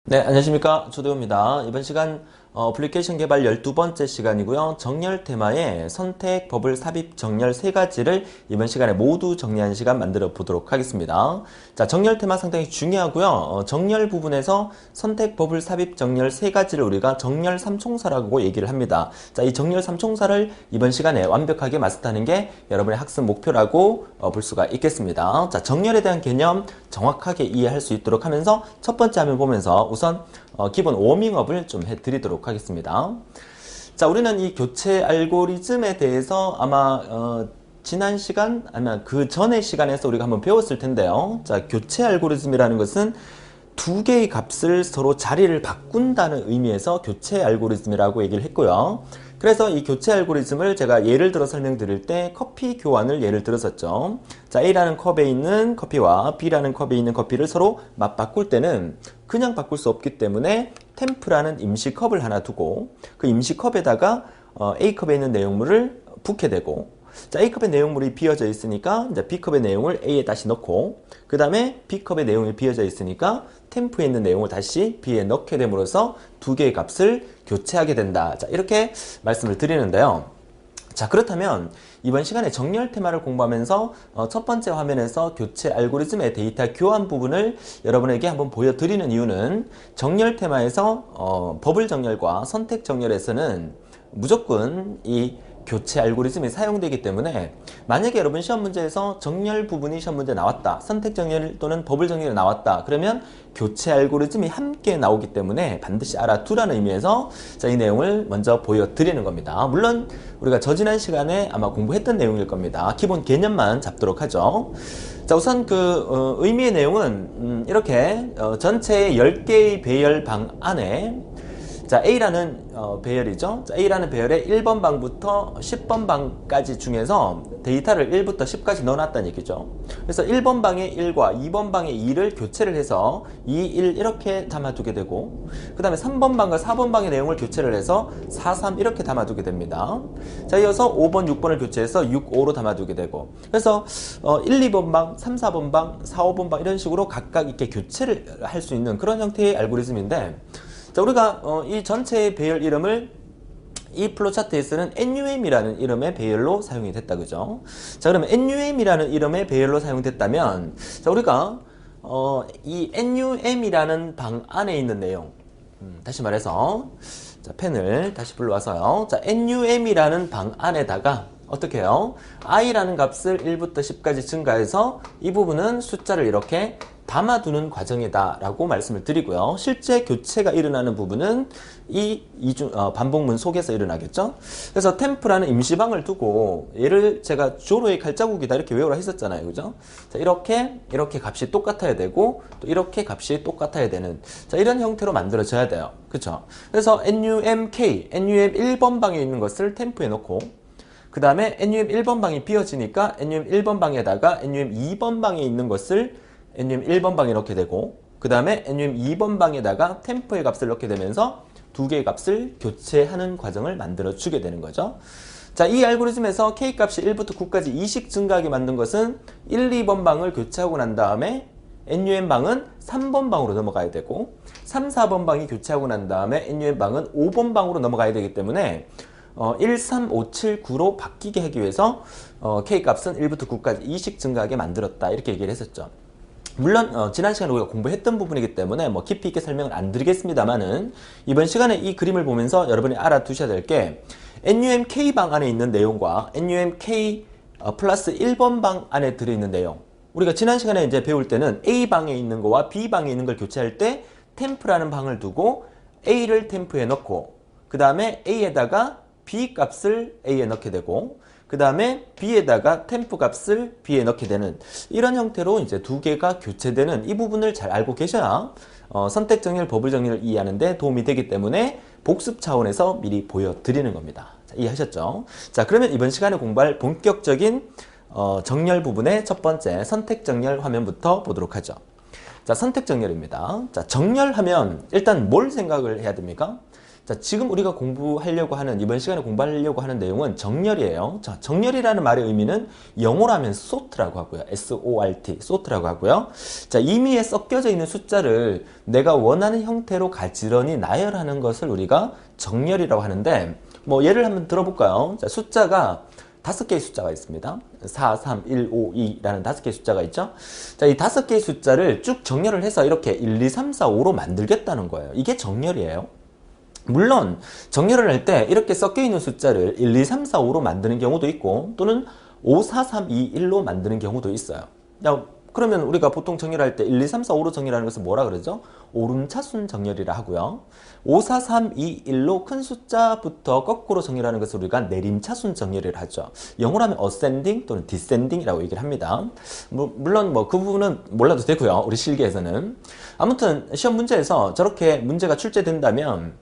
네, 안녕하십니까. 조대호입니다. 이번 시간 어플리케이션 개발 12번째 시간이고요. 정렬 테마의 선택, 버블, 삽입, 정렬 세 가지를 이번 시간에 모두 정리한 시간 만들어 보도록 하겠습니다. 자, 정렬 테마 상당히 중요하고요. 정렬 부분에서 선택, 버블, 삽입, 정렬 세 가지를 우리가 정렬 삼총사라고 얘기를 합니다. 자, 이 정렬 삼총사를 이번 시간에 완벽하게 마스터하는 게 여러분의 학습 목표라고 볼 수가 있겠습니다. 자, 정렬에 대한 개념 정확하게 이해할 수 있도록 하면서 첫 번째 화면 보면서 우선 기본 워밍업을 좀 해드리도록 하겠습니다. 자, 우리는 이 교체 알고리즘에 대해서 아마 지난 시간 아니면 그 전의 시간에서 우리가 한번 배웠을 텐데요. 자, 교체 알고리즘이라는 것은 두 개의 값을 서로 자리를 바꾼다는 의미에서 교체 알고리즘이라고 얘기를 했고요. 그래서 이 교체 알고리즘을 제가 예를 들어 설명드릴 때 커피 교환을 예를 들었었죠. 자, A라는 컵에 있는 커피와 B라는 컵에 있는 커피를 서로 맞바꿀 때는 그냥 바꿀 수 없기 때문에 템프라는 임시 컵을 하나 두고 그 임시 컵에다가 A컵에 있는 내용물을 붓게 되고, 자, A컵의 내용물이 비어져 있으니까 이제 B컵의 내용을 A에 다시 넣고, 그 다음에 B컵의 내용이 비어져 있으니까 템프에 있는 내용을 다시 B에 넣게 됨으로써 두 개의 값을 교체하게 된다. 자, 이렇게 말씀을 드리는데요. 자, 그렇다면 이번 시간에 정렬 테마를 공부하면서 첫 번째 화면에서 교체 알고리즘의 데이터 교환 부분을 여러분에게 한번 보여드리는 이유는 정렬 테마에서 버블 정렬과 선택 정렬에서는 무조건 이 교체 알고리즘이 사용되기 때문에 만약에 여러분 시험 문제에서 정렬 부분이 시험 문제 나왔다, 선택 정렬 또는 버블 정렬이 나왔다, 그러면 교체 알고리즘이 함께 나오기 때문에 반드시 알아두라는 의미에서 자, 이 내용을 먼저 보여드리는 겁니다. 물론 우리가 저지난 시간에 아마 공부했던 내용일 겁니다. 기본 개념만 잡도록 하죠. 자, 우선 그 의미의 내용은 이렇게 전체 10개의 배열 방 안에, 자, A라는 배열이죠. 자, A라는 배열의 1번 방부터 10번 방까지 중에서 데이터를 1부터 10까지 넣어놨다는 얘기죠. 그래서 1번 방의 1과 2번 방의 2를 교체를 해서 2, 1 이렇게 담아두게 되고, 그 다음에 3번 방과 4번 방의 내용을 교체를 해서 4, 3 이렇게 담아두게 됩니다. 자, 이어서 5번, 6번을 교체해서 6, 5로 담아두게 되고, 그래서 1, 2번 방, 3, 4번 방, 4, 5번 방 이런 식으로 각각 이렇게 교체를 할 수 있는 그런 형태의 알고리즘인데, 자, 우리가 이 전체의 배열 이름을 이 플로차트에서는 NUM이라는 이름의 배열로 사용이 됐다, 그죠? 자, 그러면 NUM이라는 이름의 배열로 사용됐다면, 자, 우리가 이 NUM이라는 방 안에 있는 내용, 다시 말해서, 자, 펜을 다시 불러와서요. 자, NUM이라는 방 안에다가 어떻게 해요? i라는 값을 1부터 10까지 증가해서 이 부분은 숫자를 이렇게 담아두는 과정이다 라고 말씀을 드리고요. 실제 교체가 일어나는 부분은 이 반복문 속에서 일어나겠죠. 그래서 템프라는 임시방을 두고 얘를 제가 조로의 칼자국이다 이렇게 외우라 했었잖아요, 그죠? 자, 이렇게 값이 똑같아야 되고 또 이렇게 값이 똑같아야 되는, 자, 이런 형태로 만들어져야 돼요, 그쵸? 그래서 NUMK, NUM 1번 방에 있는 것을 템프에 넣고, 그 다음에 NUM 1번 방이 비어지니까 NUM 1번 방에다가 NUM 2번 방에 있는 것을 NUM 1번 방에 넣게 되고, 그 다음에 NUM 2번 방에다가 템포의 값을 넣게 되면서 두 개의 값을 교체하는 과정을 만들어 주게 되는 거죠. 자, 이 알고리즘에서 K 값이 1부터 9까지 2씩 증가하게 만든 것은 1, 2번 방을 교체하고 난 다음에 NUM 방은 3번 방으로 넘어가야 되고, 3, 4번 방이 교체하고 난 다음에 NUM 방은 5번 방으로 넘어가야 되기 때문에 1, 3, 5, 7, 9로 바뀌게 하기 위해서 K값은 1부터 9까지 2씩 증가하게 만들었다 이렇게 얘기를 했었죠. 물론 지난 시간에 우리가 공부했던 부분이기 때문에 뭐 깊이 있게 설명을 안 드리겠습니다만은 이번 시간에 이 그림을 보면서 여러분이 알아두셔야 될 게 NUMK 방 안에 있는 내용과 NUMK 플러스 1번 방 안에 들어있는 내용, 우리가 지난 시간에 이제 배울 때는 A 방에 있는 거와 B 방에 있는 걸 교체할 때 템프라는 방을 두고 A를 템프에 넣고, 그 다음에 A에다가 B 값을 A에 넣게 되고, 그 다음에 B에다가 템프 값을 B에 넣게 되는 이런 형태로 이제 두 개가 교체되는 이 부분을 잘 알고 계셔야 선택 정렬, 버블 정렬을 이해하는데 도움이 되기 때문에 복습 차원에서 미리 보여드리는 겁니다. 자, 이해하셨죠? 자, 그러면 이번 시간에 공부할 본격적인 정렬 부분의 첫 번째 선택 정렬 화면부터 보도록 하죠. 자, 선택 정렬입니다. 자, 정렬하면 일단 뭘 생각을 해야 됩니까? 자, 지금 우리가 공부하려고 하는, 이번 시간에 공부하려고 하는 내용은 정렬이에요. 자, 정렬이라는 말의 의미는 영어로 하면 sort라고 하고요. S-O-R-T, sort라고 하고요. 자, 임의에 섞여져 있는 숫자를 내가 원하는 형태로 가지런히 나열하는 것을 우리가 정렬이라고 하는데, 뭐 예를 한번 들어볼까요? 자, 숫자가 5개의 숫자가 있습니다. 4, 3, 1, 5, 2라는 5개의 숫자가 있죠. 자, 이 5개의 숫자를 쭉 정렬을 해서 이렇게 1, 2, 3, 4, 5로 만들겠다는 거예요. 이게 정렬이에요. 물론 정렬을 할 때 이렇게 섞여 있는 숫자를 1, 2, 3, 4, 5로 만드는 경우도 있고, 또는 5, 4, 3, 2, 1로 만드는 경우도 있어요. 야, 그러면 우리가 보통 정렬할 때 1, 2, 3, 4, 5로 정렬하는 것은 뭐라 그러죠? 오름차순 정렬이라 하고요. 5, 4, 3, 2, 1로 큰 숫자부터 거꾸로 정렬하는 것을 우리가 내림차순 정렬이라 하죠. 영어로 하면 ascending 또는 descending이라고 얘기를 합니다. 물론 뭐 그 부분은 몰라도 되고요. 우리 실기에서는. 아무튼 시험 문제에서 저렇게 문제가 출제된다면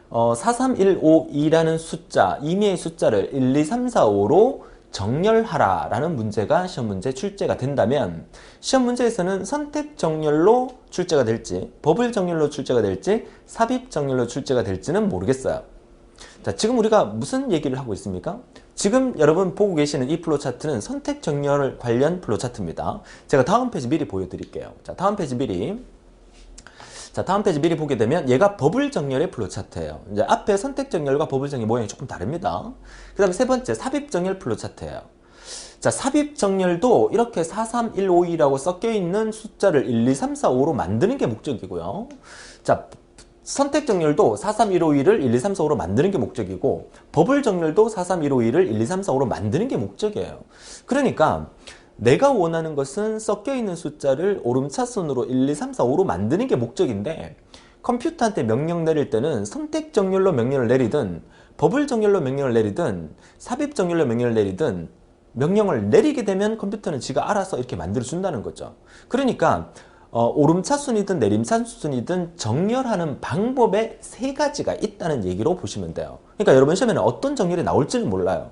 4, 3, 1, 5, 2라는 숫자, 임의의 숫자를 1, 2, 3, 4, 5로 정렬하라 라는 문제가 시험 문제 출제가 된다면, 시험 문제에서는 선택 정렬로 출제가 될지, 버블 정렬로 출제가 될지, 삽입 정렬로 출제가 될지는 모르겠어요. 자, 지금 우리가 무슨 얘기를 하고 있습니까? 지금 여러분 보고 계시는 이 플로우 차트는 선택 정렬 관련 플로우 차트입니다. 제가 다음 페이지 미리 보여드릴게요. 자, 다음 페이지 미리 보게 되면 얘가 버블 정렬의 플로우 차트예요. 이제 앞에 선택 정렬과 버블 정렬 모양이 조금 다릅니다. 그 다음에 세 번째 삽입 정렬 플로우 차트예요. 자, 삽입 정렬도 이렇게 4, 3, 1, 5, 2라고 섞여 있는 숫자를 1, 2, 3, 4, 5로 만드는 게 목적이고요. 자, 선택 정렬도 4, 3, 1, 5, 2를 1, 2, 3, 4, 5로 만드는 게 목적이고, 버블 정렬도 4, 3, 1, 5, 2를 1, 2, 3, 4, 5로 만드는 게 목적이에요. 그러니까 내가 원하는 것은 섞여있는 숫자를 오름차순으로 1, 2, 3, 4, 5로 만드는 게 목적인데, 컴퓨터한테 명령 내릴 때는 선택 정렬로 명령을 내리든, 버블 정렬로 명령을 내리든, 삽입 정렬로 명령을 내리든, 명령을 내리게 되면 컴퓨터는 지가 알아서 이렇게 만들어준다는 거죠. 그러니까 오름차순이든 내림차순이든 정렬하는 방법에 세 가지가 있다는 얘기로 보시면 돼요. 그러니까 여러분 시험에는 어떤 정렬이 나올지는 몰라요.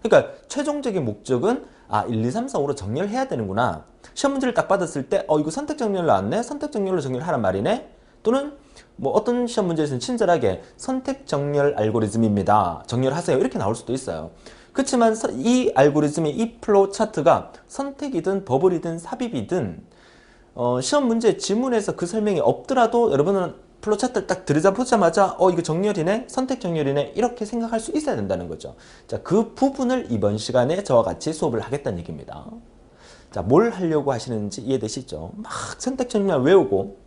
그러니까 최종적인 목적은 1, 2, 3, 4, 5로 정렬해야 되는구나. 시험 문제를 딱 받았을 때 이거 선택 정렬로 나왔네? 선택 정렬로 정렬하란 말이네? 또는 뭐 어떤 시험 문제에서는 친절하게 선택 정렬 알고리즘입니다. 정렬하세요. 이렇게 나올 수도 있어요. 그렇지만 이 알고리즘이, 이 플로우 차트가 선택이든 버블이든 삽입이든 시험 문제 지문에서 그 설명이 없더라도 여러분은 플로우 차트를 딱 들여다보자마자 이거 정렬이네? 선택 정렬이네? 이렇게 생각할 수 있어야 된다는 거죠. 자, 그 부분을 이번 시간에 저와 같이 수업을 하겠다는 얘기입니다. 자, 뭘 하려고 하시는지 이해되시죠? 막 선택 정렬 외우고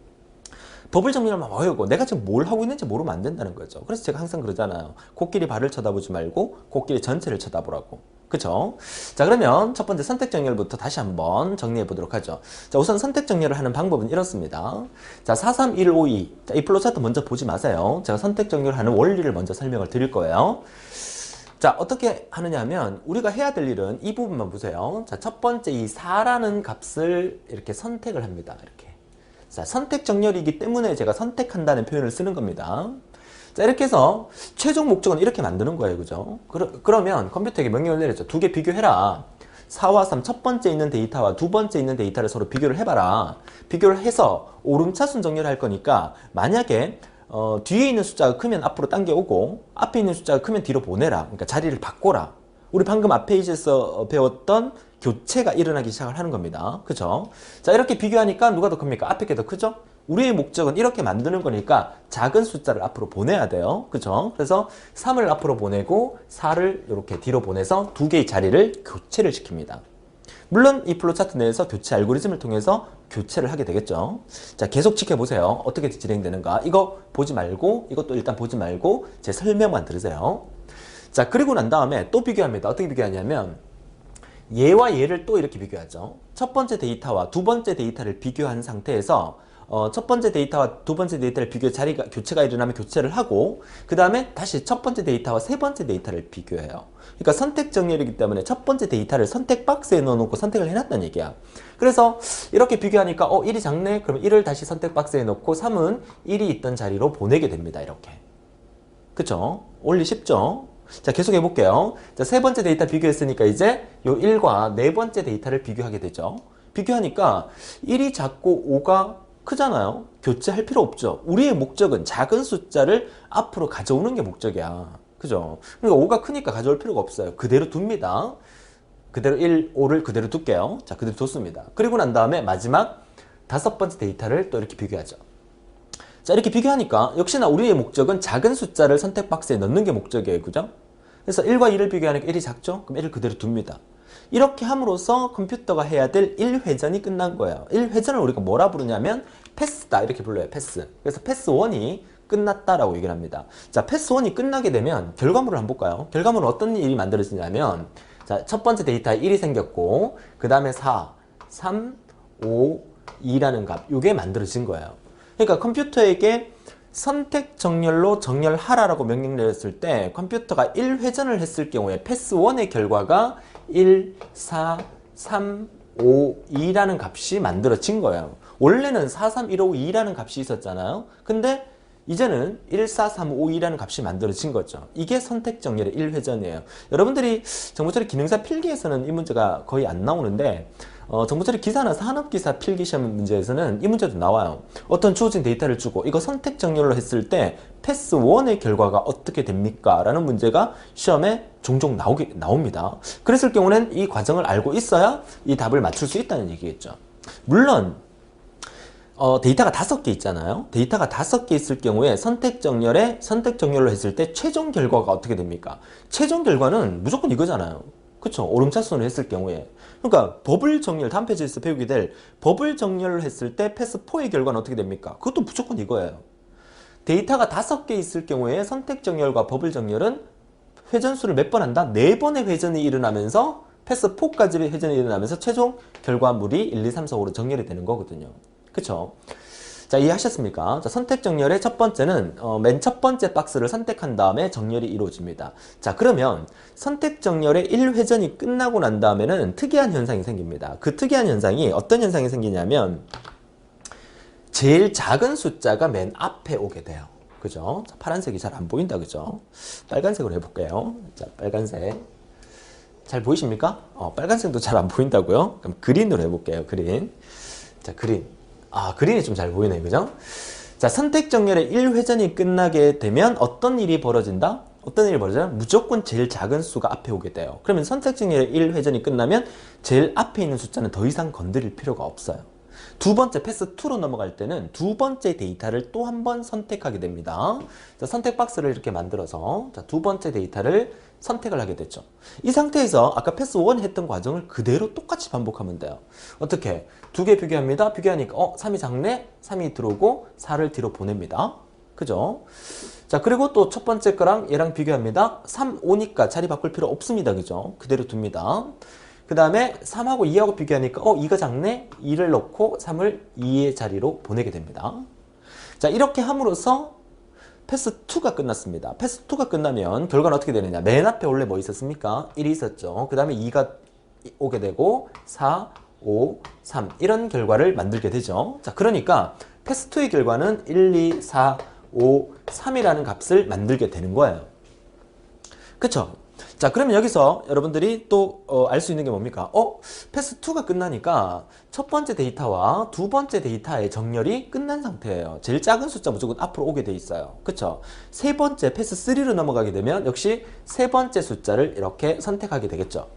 버블 정렬만 외우고 내가 지금 뭘 하고 있는지 모르면 안 된다는 거죠. 그래서 제가 항상 그러잖아요. 코끼리 발을 쳐다보지 말고 코끼리 전체를 쳐다보라고. 그쵸? 자, 그러면 첫 번째 선택 정렬부터 다시 한번 정리해 보도록 하죠. 자, 우선 선택 정렬을 하는 방법은 이렇습니다. 자, 4, 3, 1, 5, 2. 자, 이 플로우 차트 먼저 보지 마세요. 제가 선택 정렬을 하는 원리를 먼저 설명을 드릴 거예요. 자, 어떻게 하느냐 하면 우리가 해야 될 일은 이 부분만 보세요. 자, 첫 번째 이 4라는 값을 이렇게 선택을 합니다. 이렇게. 자, 선택 정렬이기 때문에 제가 선택한다는 표현을 쓰는 겁니다. 자, 이렇게 해서 최종 목적은 이렇게 만드는 거예요. 그죠? 그러면 컴퓨터에게 명령을 내렸죠. 두 개 비교해라. 4와 3 첫 번째 있는 데이터와 두 번째 있는 데이터를 서로 비교를 해봐라. 비교를 해서 오름차순 정렬을 할 거니까 만약에 뒤에 있는 숫자가 크면 앞으로 당겨오고 앞에 있는 숫자가 크면 뒤로 보내라. 그러니까 자리를 바꿔라. 우리 방금 앞 페이지에서 배웠던 교체가 일어나기 시작을 하는 겁니다. 그죠? 자, 이렇게 비교하니까 누가 더 큽니까? 앞에 게 더 크죠? 우리의 목적은 이렇게 만드는 거니까 작은 숫자를 앞으로 보내야 돼요. 그죠? 그래서 3을 앞으로 보내고 4를 이렇게 뒤로 보내서 두 개의 자리를 교체를 시킵니다. 물론 이 플로우 차트 내에서 교체 알고리즘을 통해서 교체를 하게 되겠죠. 자, 계속 지켜보세요. 어떻게 진행되는가. 이거 보지 말고, 이것도 일단 보지 말고 제 설명만 들으세요. 자, 그리고 난 다음에 또 비교합니다. 어떻게 비교하냐면 얘와 얘를 또 이렇게 비교하죠. 첫 번째 데이터와 두 번째 데이터를 비교한 상태에서 첫 번째 데이터와 두 번째 데이터를 교체가 일어나면 교체를 하고, 그 다음에 다시 첫 번째 데이터와 세 번째 데이터를 비교해요. 그러니까 선택 정렬이기 때문에 첫 번째 데이터를 선택 박스에 넣어놓고 선택을 해놨다는 얘기야. 그래서 이렇게 비교하니까 1이 작네? 그러면 1을 다시 선택 박스에 넣고 3은 1이 있던 자리로 보내게 됩니다. 이렇게. 그쵸? 원리 쉽죠? 자, 계속 해볼게요. 자, 세 번째 데이터 비교했으니까 이제 요 1과 네 번째 데이터를 비교하게 되죠. 비교하니까 1이 작고 5가 크잖아요. 교체할 필요 없죠. 우리의 목적은 작은 숫자를 앞으로 가져오는 게 목적이야. 그죠? 그러니까 5가 크니까 가져올 필요가 없어요. 그대로 둡니다. 그대로 1, 5를 그대로 둘게요. 자, 그대로 뒀습니다. 그리고 난 다음에 마지막 5번째 데이터를 또 이렇게 비교하죠. 자, 이렇게 비교하니까 역시나 우리의 목적은 작은 숫자를 선택 박스에 넣는 게 목적이에요. 그죠? 그래서 1과 2를 비교하니까 1이 작죠? 그럼 1을 그대로 둡니다. 이렇게 함으로써 컴퓨터가 해야 될 1회전이 끝난 거예요. 1회전을 우리가 뭐라 부르냐면 패스다 이렇게 불러요. 패스. 그래서 패스 1이 끝났다라고 얘기를 합니다. 자, 패스 1이 끝나게 되면 결과물을 한번 볼까요? 결과물은 어떤 일이 만들어지냐면 자, 첫 번째 데이터에 1이 생겼고 그 다음에 4, 3, 5, 2라는 값 이게 만들어진 거예요. 그러니까 컴퓨터에게 선택 정렬로 정렬하라라고 명령 내렸을 때 컴퓨터가 1회전을 했을 경우에 패스 1의 결과가 1, 4, 3, 5, 2라는 값이 만들어진 거예요. 원래는 4, 3, 1, 5, 2라는 값이 있었잖아요. 근데 이제는 1, 4, 3, 5, 2라는 값이 만들어진 거죠. 이게 선택 정렬의 1회전이에요. 여러분들이 정보처리 기능사 필기에서는 이 문제가 거의 안 나오는데 정보처리 기사나 산업기사 필기시험 문제에서는 이 문제도 나와요. 어떤 주어진 데이터를 주고 이거 선택 정렬로 했을 때 패스 1의 결과가 어떻게 됩니까? 라는 문제가 시험에 종종 나옵니다. 그랬을 경우는 이 과정을 알고 있어야 이 답을 맞출 수 있다는 얘기겠죠. 물론 데이터가 5개 있잖아요. 데이터가 5개 있을 경우에 선택 정렬로 했을 때 최종 결과가 어떻게 됩니까? 최종 결과는 무조건 이거잖아요. 그쵸? 오름차순으로 했을 경우에. 그러니까 버블 정렬, 다음 페이지에서 배우게 될 버블 정렬을 했을 때 패스 4의 결과는 어떻게 됩니까? 그것도 무조건 이거예요. 데이터가 5개 있을 경우에 선택 정렬과 버블 정렬은 회전수를 몇 번 한다? 4번의 회전이 일어나면서 패스 4까지 회전이 일어나면서 최종 결과물이 1, 2, 3, 4, 5로 정렬이 되는 거거든요. 그쵸? 자, 이해하셨습니까? 자, 선택 정렬의 첫 번째는 맨 첫 번째 박스를 선택한 다음에 정렬이 이루어집니다. 자, 그러면 선택 정렬의 1회전이 끝나고 난 다음에는 특이한 현상이 생깁니다. 그 특이한 현상이 어떤 현상이 생기냐면 제일 작은 숫자가 맨 앞에 오게 돼요. 그죠? 자, 파란색이 잘 안 보인다. 그죠? 빨간색으로 해볼게요. 자, 빨간색. 잘 보이십니까? 빨간색도 잘 안 보인다고요? 그럼 그린으로 해볼게요. 그린. 자, 그린. 그린이 좀 잘 보이네. 그죠? 자, 선택 정렬의 1회전이 끝나게 되면 어떤 일이 벌어진다? 어떤 일이 벌어져요? 무조건 제일 작은 수가 앞에 오게 돼요. 그러면 선택 정렬의 1회전이 끝나면 제일 앞에 있는 숫자는 더 이상 건드릴 필요가 없어요. 두 번째 패스 2로 넘어갈 때는 두 번째 데이터를 또 한 번 선택하게 됩니다. 자, 선택 박스를 이렇게 만들어서 자, 두 번째 데이터를 선택을 하게 됐죠. 이 상태에서 아까 패스 1 했던 과정을 그대로 똑같이 반복하면 돼요. 어떻게? 두 개 비교합니다. 비교하니까 3이 작네? 3이 들어오고 4를 뒤로 보냅니다. 그죠? 자, 그리고 또 첫 번째 거랑 얘랑 비교합니다. 3, 5니까 자리 바꿀 필요 없습니다. 그죠? 그대로 둡니다. 그 다음에 3하고 2하고 비교하니까 2가 작네? 2를 넣고 3을 2의 자리로 보내게 됩니다. 자, 이렇게 함으로써 패스 2가 끝났습니다. 패스 2가 끝나면 결과는 어떻게 되느냐? 맨 앞에 원래 뭐 있었습니까? 1이 있었죠. 그 다음에 2가 오게 되고 4, 5, 3 이런 결과를 만들게 되죠. 자, 그러니까 패스 2의 결과는 1, 2, 4, 5, 3이라는 값을 만들게 되는 거예요. 그쵸? 자, 그러면 여기서 여러분들이 또 알 수 있는 게 뭡니까? 패스 2가 끝나니까 첫 번째 데이터와 두 번째 데이터의 정렬이 끝난 상태예요. 제일 작은 숫자 무조건 앞으로 오게 돼 있어요. 그쵸? 세 번째 패스 3로 넘어가게 되면 역시 세 번째 숫자를 이렇게 선택하게 되겠죠.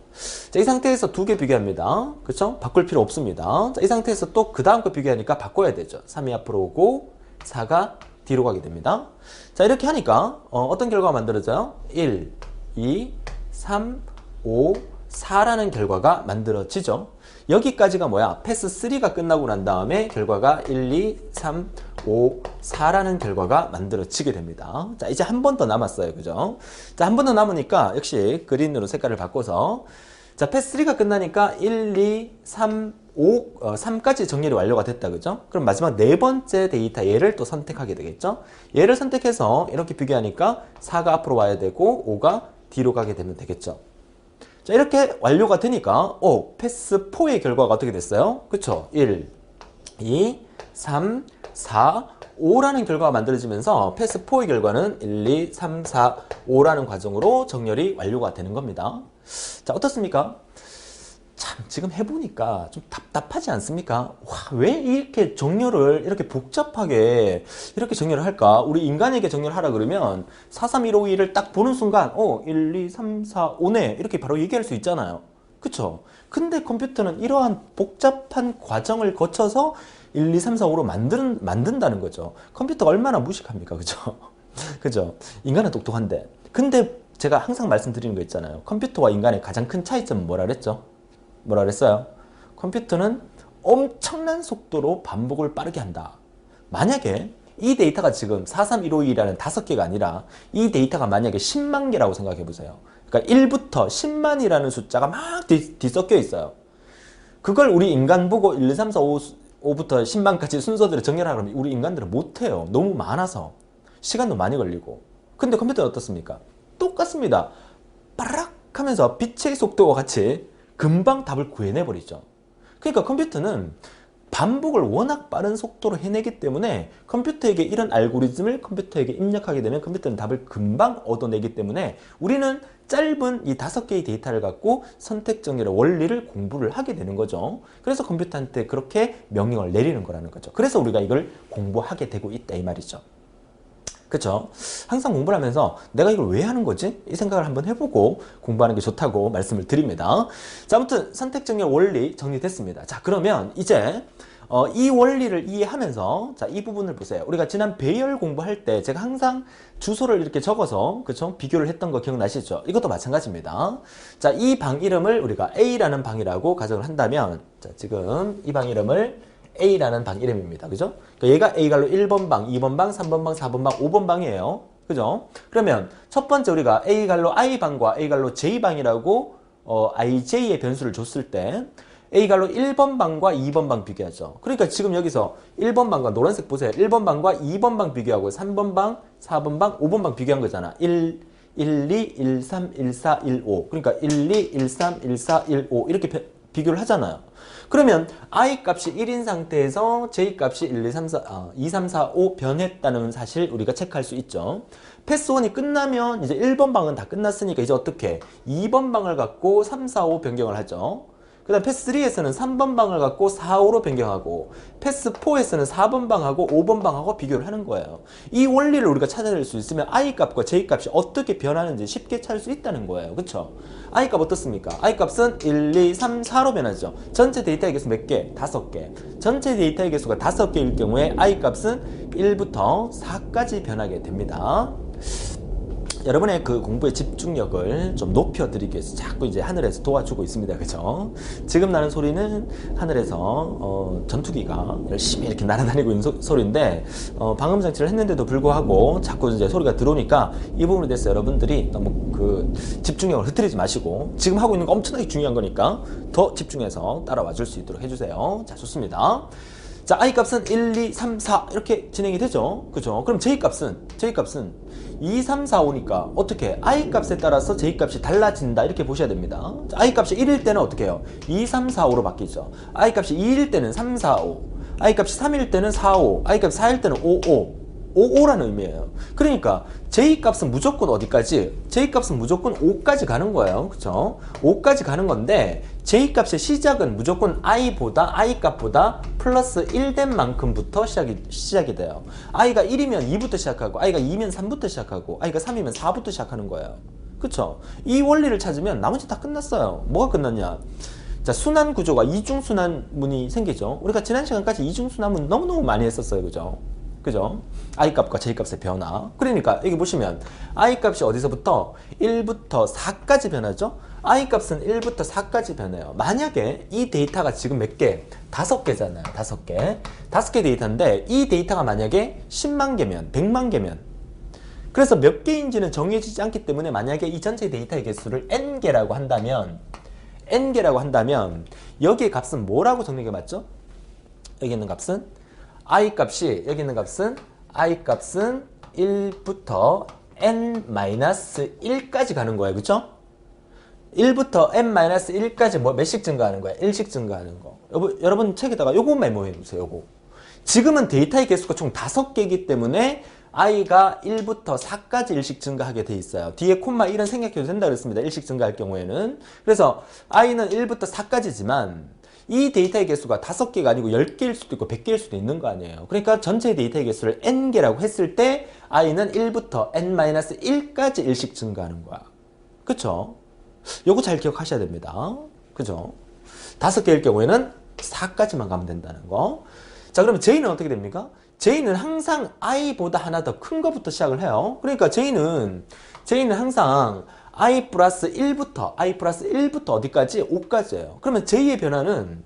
자, 이 상태에서 두 개 비교합니다. 그쵸? 바꿀 필요 없습니다. 자, 이 상태에서 또 그 다음 거 비교하니까 바꿔야 되죠. 3이 앞으로 오고 4가 뒤로 가게 됩니다. 자, 이렇게 하니까 어떤 결과가 만들어져요? 1, 2, 3, 5, 4라는 결과가 만들어지죠. 여기까지가 뭐야? 패스 3가 끝나고 난 다음에 결과가 1, 2, 3, 5, 4라는 결과가 만들어지게 됩니다. 자, 이제 한 번 더 남았어요. 그죠? 자, 한 번 더 남으니까 역시 그린으로 색깔을 바꿔서 자, 패스 3가 끝나니까 1, 2, 3, 5, 3까지 정렬이 완료가 됐다. 그죠? 그럼 마지막 네 번째 데이터 얘를 또 선택하게 되겠죠? 얘를 선택해서 이렇게 비교하니까 4가 앞으로 와야 되고 5가 뒤로 가게 되면 되겠죠. 자, 이렇게 완료가 되니까 패스 4의 결과가 어떻게 됐어요? 그쵸? 1, 2, 3, 4, 5라는 결과가 만들어지면서 패스 4의 결과는 1, 2, 3, 4, 5라는 과정으로 정렬이 완료가 되는 겁니다. 자, 어떻습니까? 참 지금 해보니까 좀 답답하지 않습니까? 와, 왜 이렇게 정렬을 이렇게 복잡하게 이렇게 정렬을 할까? 우리 인간에게 정렬하라 그러면 4, 3, 1, 5, 2를 딱 보는 순간 1, 2, 3, 4, 5네 이렇게 바로 얘기할 수 있잖아요. 그쵸? 근데 컴퓨터는 이러한 복잡한 과정을 거쳐서 1, 2, 3, 4, 5로 만든다는 거죠. 컴퓨터가 얼마나 무식합니까? 그죠? 그죠? 인간은 똑똑한데. 근데 제가 항상 말씀드리는 거 있잖아요. 컴퓨터와 인간의 가장 큰 차이점은 뭐라 그랬죠? 뭐라 그랬어요? 컴퓨터는 엄청난 속도로 반복을 빠르게 한다. 만약에 이 데이터가 지금 43152라는 5개가 아니라 이 데이터가 만약에 10만 개라고 생각해 보세요. 그러니까 1부터 10만이라는 숫자가 막 뒤섞여 있어요. 그걸 우리 인간 보고 1, 2, 3, 4, 5부터 10만까지 순서대로 정렬하라 그러면 우리 인간들은 못해요. 너무 많아서. 시간도 많이 걸리고. 근데 컴퓨터는 어떻습니까? 똑같습니다. 빠락 하면서 빛의 속도와 같이 금방 답을 구해내버리죠. 그러니까 컴퓨터는 반복을 워낙 빠른 속도로 해내기 때문에 컴퓨터에게 이런 알고리즘을 컴퓨터에게 입력하게 되면 컴퓨터는 답을 금방 얻어내기 때문에 우리는 짧은 이 5개의 데이터를 갖고 선택 정렬의 원리를 공부를 하게 되는 거죠. 그래서 컴퓨터한테 그렇게 명령을 내리는 거라는 거죠. 그래서 우리가 이걸 공부하게 되고 있다 이 말이죠. 그쵸? 항상 공부를 하면서 내가 이걸 왜 하는 거지? 이 생각을 한번 해보고 공부하는 게 좋다고 말씀을 드립니다. 자, 아무튼 선택정렬 원리 정리됐습니다. 자, 그러면 이제 이 원리를 이해하면서 자, 이 부분을 보세요. 우리가 지난 배열 공부할 때 제가 항상 주소를 이렇게 적어서 그쵸? 비교를 했던 거 기억나시죠? 이것도 마찬가지입니다. 자, 이 방 이름을 우리가 A라는 방이라고 가정을 한다면 자, 지금 이 방 이름을 A라는 방 이름입니다. 그죠? 그러니까 얘가 A갈로 1번 방, 2번 방, 3번 방, 4번 방, 5번 방이에요. 그죠? 그러면 첫 번째 우리가 A갈로 I방과 A갈로 J방이라고 IJ의 변수를 줬을 때 A갈로 1번 방과 2번 방 비교하죠. 그러니까 지금 여기서 1번 방과 노란색 보세요. 1번 방과 2번 방 비교하고 3번 방, 4번 방, 5번 방 비교한 거잖아. 1, 2, 1, 3, 1, 4, 1, 5. 그러니까 1, 2, 1, 3, 1, 4, 1, 5 이렇게 비교를 하잖아요. 그러면 I 값이 1인 상태에서 J 값이 1, 2, 3, 4, 2, 3, 4, 5 변했다는 사실 우리가 체크할 수 있죠. 패스 1이 끝나면 이제 1번 방은 다 끝났으니까 이제 어떻게 2번 방을 갖고 3, 4, 5 변경을 하죠. 그 다음 패스 3에서는 3번 방을 갖고 4, 5로 변경하고 패스 4에서는 4번 방하고 5번 방하고 비교를 하는 거예요. 이 원리를 우리가 찾아낼 수 있으면 I 값과 J 값이 어떻게 변하는지 쉽게 찾을 수 있다는 거예요. 그쵸? I 값 어떻습니까? I 값은 1, 2, 3, 4로 변하죠. 전체 데이터의 개수 몇 개? 5개. 전체 데이터의 개수가 5개일 경우에 I 값은 1부터 4까지 변하게 됩니다. 여러분의 그 공부의 집중력을 좀 높여드리기 위해서 자꾸 이제 하늘에서 도와주고 있습니다. 그죠? 지금 나는 소리는 하늘에서 전투기가 열심히 이렇게 날아다니고 있는 소리인데 방음 장치를 했는데도 불구하고 자꾸 이제 소리가 들어오니까 이 부분에 대해서 여러분들이 너무 그 집중력을 흐트리지 마시고 지금 하고 있는 거 엄청나게 중요한 거니까 더 집중해서 따라와 줄 수 있도록 해주세요. 자, 좋습니다. 자, I 값은 1, 2, 3, 4 이렇게 진행이 되죠. 그죠? 그럼 J 값은 2, 3, 4, 5니까 어떻게 I 값에 따라서 J 값이 달라진다 이렇게 보셔야 됩니다. 자, I 값이 1일 때는 어떻게 해요? 2, 3, 4, 5로 바뀌죠. I 값이 2일 때는 3, 4, 5 I 값이 3일 때는 4, 5 I 값이 4일 때는 5, 5 55라는 의미예요. 그러니까 J 값은 무조건 어디까지? J 값은 무조건 5까지 가는 거예요. 그쵸? 5까지 가는 건데 J 값의 시작은 무조건 I보다 I 값보다 플러스 1 된 만큼부터 시작이 돼요. I가 1이면 2부터 시작하고 I가 2면 3부터 시작하고 I가 3이면 4부터 시작하는 거예요. 그쵸? 이 원리를 찾으면 나머지 다 끝났어요. 뭐가 끝났냐? 자, 순환 구조가 이중순환문이 생기죠. 우리가 지난 시간까지 이중순환문 너무너무 많이 했었어요. 그죠? 그죠? I 값과 J 값의 변화. 그러니까 여기 보시면 I 값이 어디서부터 1부터 4까지 변하죠? I 값은 1부터 4까지 변해요. 만약에 이 데이터가 지금 몇 개? 5개잖아요. 5개. 5개 데이터인데 이 데이터가 만약에 10만 개면 100만 개면 그래서 몇 개인지는 정해지지 않기 때문에 만약에 이 전체 데이터의 개수를 N개라고 한다면 여기의 값은 뭐라고 정리가 맞죠? 여기 있는 값은 I 값이 여기 있는 값은 I 값은 1부터 n-1까지 가는 거예요. 그쵸? 1부터 n-1까지 몇씩 증가하는 거야? 1씩 증가하는 거. 여러분 책에다가 요거 메모해 두세요. 요거. 지금은 데이터의 개수가 총 5개이기 때문에 i가 1부터 4까지 일씩 증가하게 돼 있어요. 뒤에 콤마 1은 생략해도 된다 그랬습니다. 일씩 증가할 경우에는. 그래서 i는 1부터 4까지지만 이 데이터의 개수가 5개가 아니고 10개일 수도 있고 100개일 수도 있는 거 아니에요. 그러니까 전체 데이터의 개수를 n개라고 했을 때 i는 1부터 n-1까지 일씩 증가하는 거야. 그쵸? 요거 잘 기억하셔야 됩니다. 그죠? 5개일 경우에는 4까지만 가면 된다는 거. 자, 그러면 j는 어떻게 됩니까? j는 항상 i보다 하나 더 큰 거부터 시작을 해요. 그러니까 j는 항상 i 플러스 1부터 어디까지? 5까지예요. 그러면 j의 변화는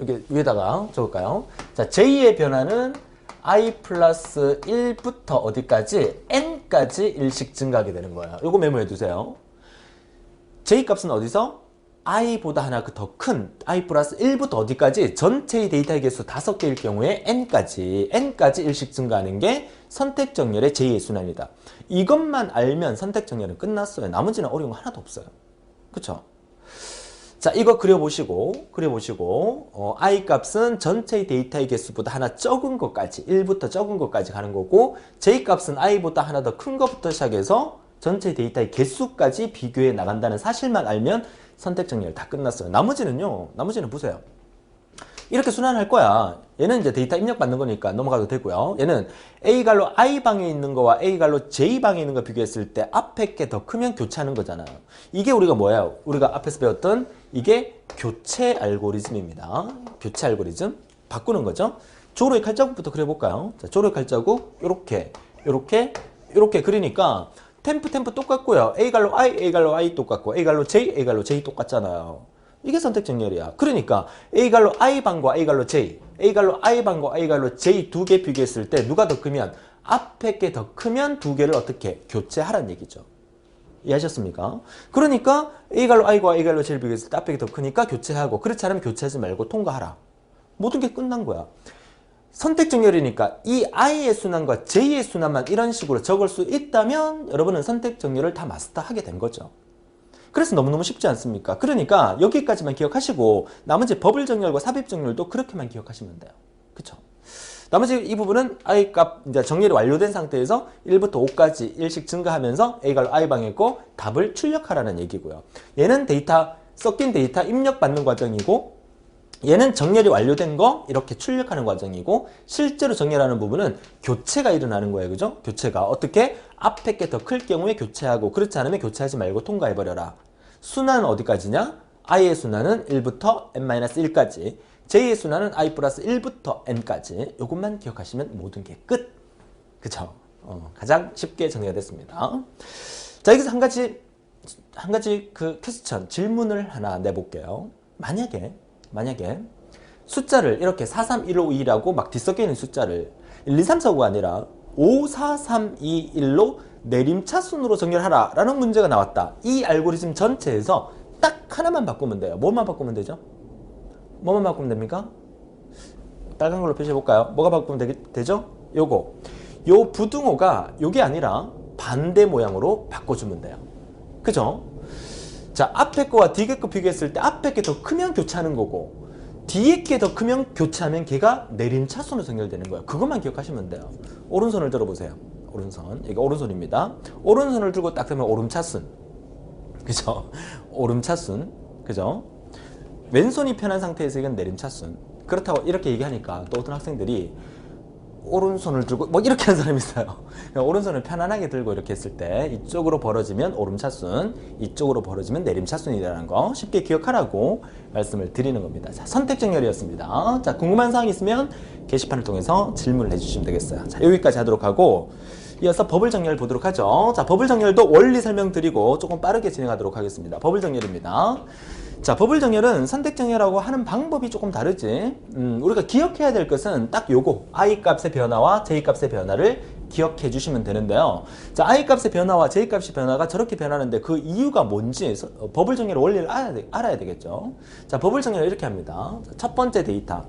여기 위에다가 적을까요? 자, j의 변화는 i 플러스 1부터 어디까지? n까지 일씩 증가하게 되는 거예요. 이거 메모해 두세요. j 값은 어디서? i보다 하나 더 큰 i 플러스 1부터 어디까지? 전체의 데이터의 개수 5개일 경우에 n까지 일씩 증가하는 게 선택정렬의 j의 순환이다. 이것만 알면 선택정렬은 끝났어요. 나머지는 어려운 거 하나도 없어요. 그쵸? 자, 이거 그려보시고 i 값은 전체의 데이터의 개수보다 하나 적은 것까지 1부터 적은 것까지 가는 거고 j 값은 i보다 하나 더 큰 것부터 시작해서 전체 데이터의 개수까지 비교해 나간다는 사실만 알면 선택정렬 다 끝났어요. 나머지는 보세요. 이렇게 순환할 거야. 얘는 이제 데이터 입력받는 거니까 넘어가도 되고요. 얘는 A갈로 I방에 있는 거와 A갈로 J방에 있는 거 비교했을 때 앞에 게 더 크면 교체하는 거잖아요. 이게 우리가 뭐예요? 우리가 앞에서 배웠던 이게 교체 알고리즘입니다. 교체 알고리즘. 바꾸는 거죠. 조로의 칼자국부터 그려볼까요? 자, 조로의 칼자국 요렇게 그리니까 템프 똑같고요. A갈로 I 똑같고 A갈로 J 똑같잖아요. 이게 선택정렬이야. 그러니까 A갈로 I방과 A갈로 J, A갈로 I방과 A갈로 J 두 개 비교했을 때 누가 더 크면 앞에 게 더 크면 두 개를 어떻게 교체하라는 얘기죠. 이해하셨습니까? 그러니까 A갈로 I과 A갈로 J를 비교했을 때 앞에 게 더 크니까 교체하고 그렇지 않으면 교체하지 말고 통과하라. 모든 게 끝난 거야. 선택정렬이니까 이 i의 순환과 j의 순환만 이런 식으로 적을 수 있다면 여러분은 선택정렬을 다 마스터하게 된 거죠. 그래서 너무너무 쉽지 않습니까? 그러니까 여기까지만 기억하시고 나머지 버블정렬과 삽입정렬도 그렇게만 기억하시면 돼요. 그쵸? 나머지 이 부분은 i 값 이제 정렬이 완료된 상태에서 1부터 5까지 일씩 증가하면서 a가 i방에 있고 답을 출력하라는 얘기고요. 얘는 섞인 데이터 입력받는 과정이고 얘는 정렬이 완료된 거 이렇게 출력하는 과정이고 실제로 정렬하는 부분은 교체가 일어나는 거예요. 그죠? 교체가 어떻게? 앞에 게 더 클 경우에 교체하고 그렇지 않으면 교체하지 말고 통과해버려라. 순환은 어디까지냐? i의 순환은 1부터 n-1까지 j의 순환은 i 플러스 1부터 n까지 이것만 기억하시면 모든 게 끝. 그쵸? 가장 쉽게 정리가 됐습니다. 자, 여기서 한 가지 그 퀘스천 질문을 하나 내볼게요. 만약에 숫자를 이렇게 4, 3, 1, 5, 2라고 막 뒤섞여 있는 숫자를 1, 2, 3, 4, 5가 아니라 5, 4, 3, 2, 1로 내림차순으로 정렬하라 라는 문제가 나왔다. 이 알고리즘 전체에서 딱 하나만 바꾸면 돼요. 뭐만 바꾸면 되죠? 뭐만 바꾸면 됩니까? 빨간 걸로 표시해볼까요? 뭐가 바꾸면 되죠? 요 부등호가 요게 아니라 반대 모양으로 바꿔주면 돼요. 그죠? 자, 앞에 거와 뒤에 거 비교했을 때 앞에 게 더 크면 교체하는 거고 뒤에 게 더 크면 교체하면 걔가 내림차순으로 정렬되는 거예요. 그것만 기억하시면 돼요. 오른손을 들어보세요. 오른손. 이게 오른손입니다. 오른손을 들고 딱 되면 오름차순. 그죠? 오름차순. 그죠? 왼손이 편한 상태에서 이건 내림차순. 그렇다고 이렇게 얘기하니까 또 어떤 학생들이 오른손을 들고 뭐 이렇게 하는 사람이 있어요. 오른손을 편안하게 들고 이렇게 했을 때 이쪽으로 벌어지면 오름차순, 이쪽으로 벌어지면 내림차순이라는 거 쉽게 기억하라고 말씀을 드리는 겁니다. 자, 선택정렬이었습니다. 자, 궁금한 사항 있으면 게시판을 통해서 질문을 해주시면 되겠어요. 자, 여기까지 하도록 하고 이어서 버블정렬 보도록 하죠. 자, 버블정렬도 원리 설명드리고 조금 빠르게 진행하도록 하겠습니다. 버블정렬입니다. 자, 버블정렬은 선택정렬하고 하는 방법이 조금 다르지. 우리가 기억해야 될 것은 딱 요거 i 값의 변화와 j 값의 변화를 기억해 주시면 되는데요. 자, i 값의 변화와 j 값의 변화가 저렇게 변하는데 그 이유가 뭔지 버블정렬 원리를 알아야 되겠죠. 자, 버블정렬을 이렇게 합니다. 자, 첫 번째 데이터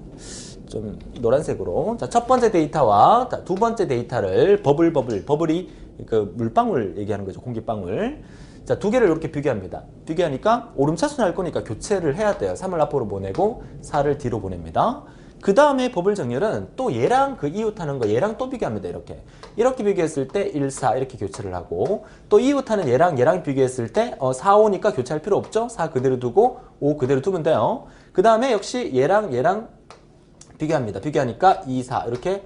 좀 노란색으로, 자, 첫 번째 데이터와 자, 두 번째 데이터를 버블이 그 물방울 얘기하는 거죠. 공기방울. 자, 두 개를 이렇게 비교합니다. 비교하니까 오름차순 할 거니까 교체를 해야 돼요. 3을 앞으로 보내고 4를 뒤로 보냅니다. 그 다음에 버블 정렬은 또 얘랑 그 이웃하는 거 얘랑 또 비교합니다. 이렇게 비교했을 때 1, 4 이렇게 교체를 하고 또 이웃하는 얘랑 비교했을 때 4, 5니까 교체할 필요 없죠. 4 그대로 두고 5 그대로 두면 돼요. 그 다음에 역시 얘랑 비교합니다. 비교하니까 2, 4 이렇게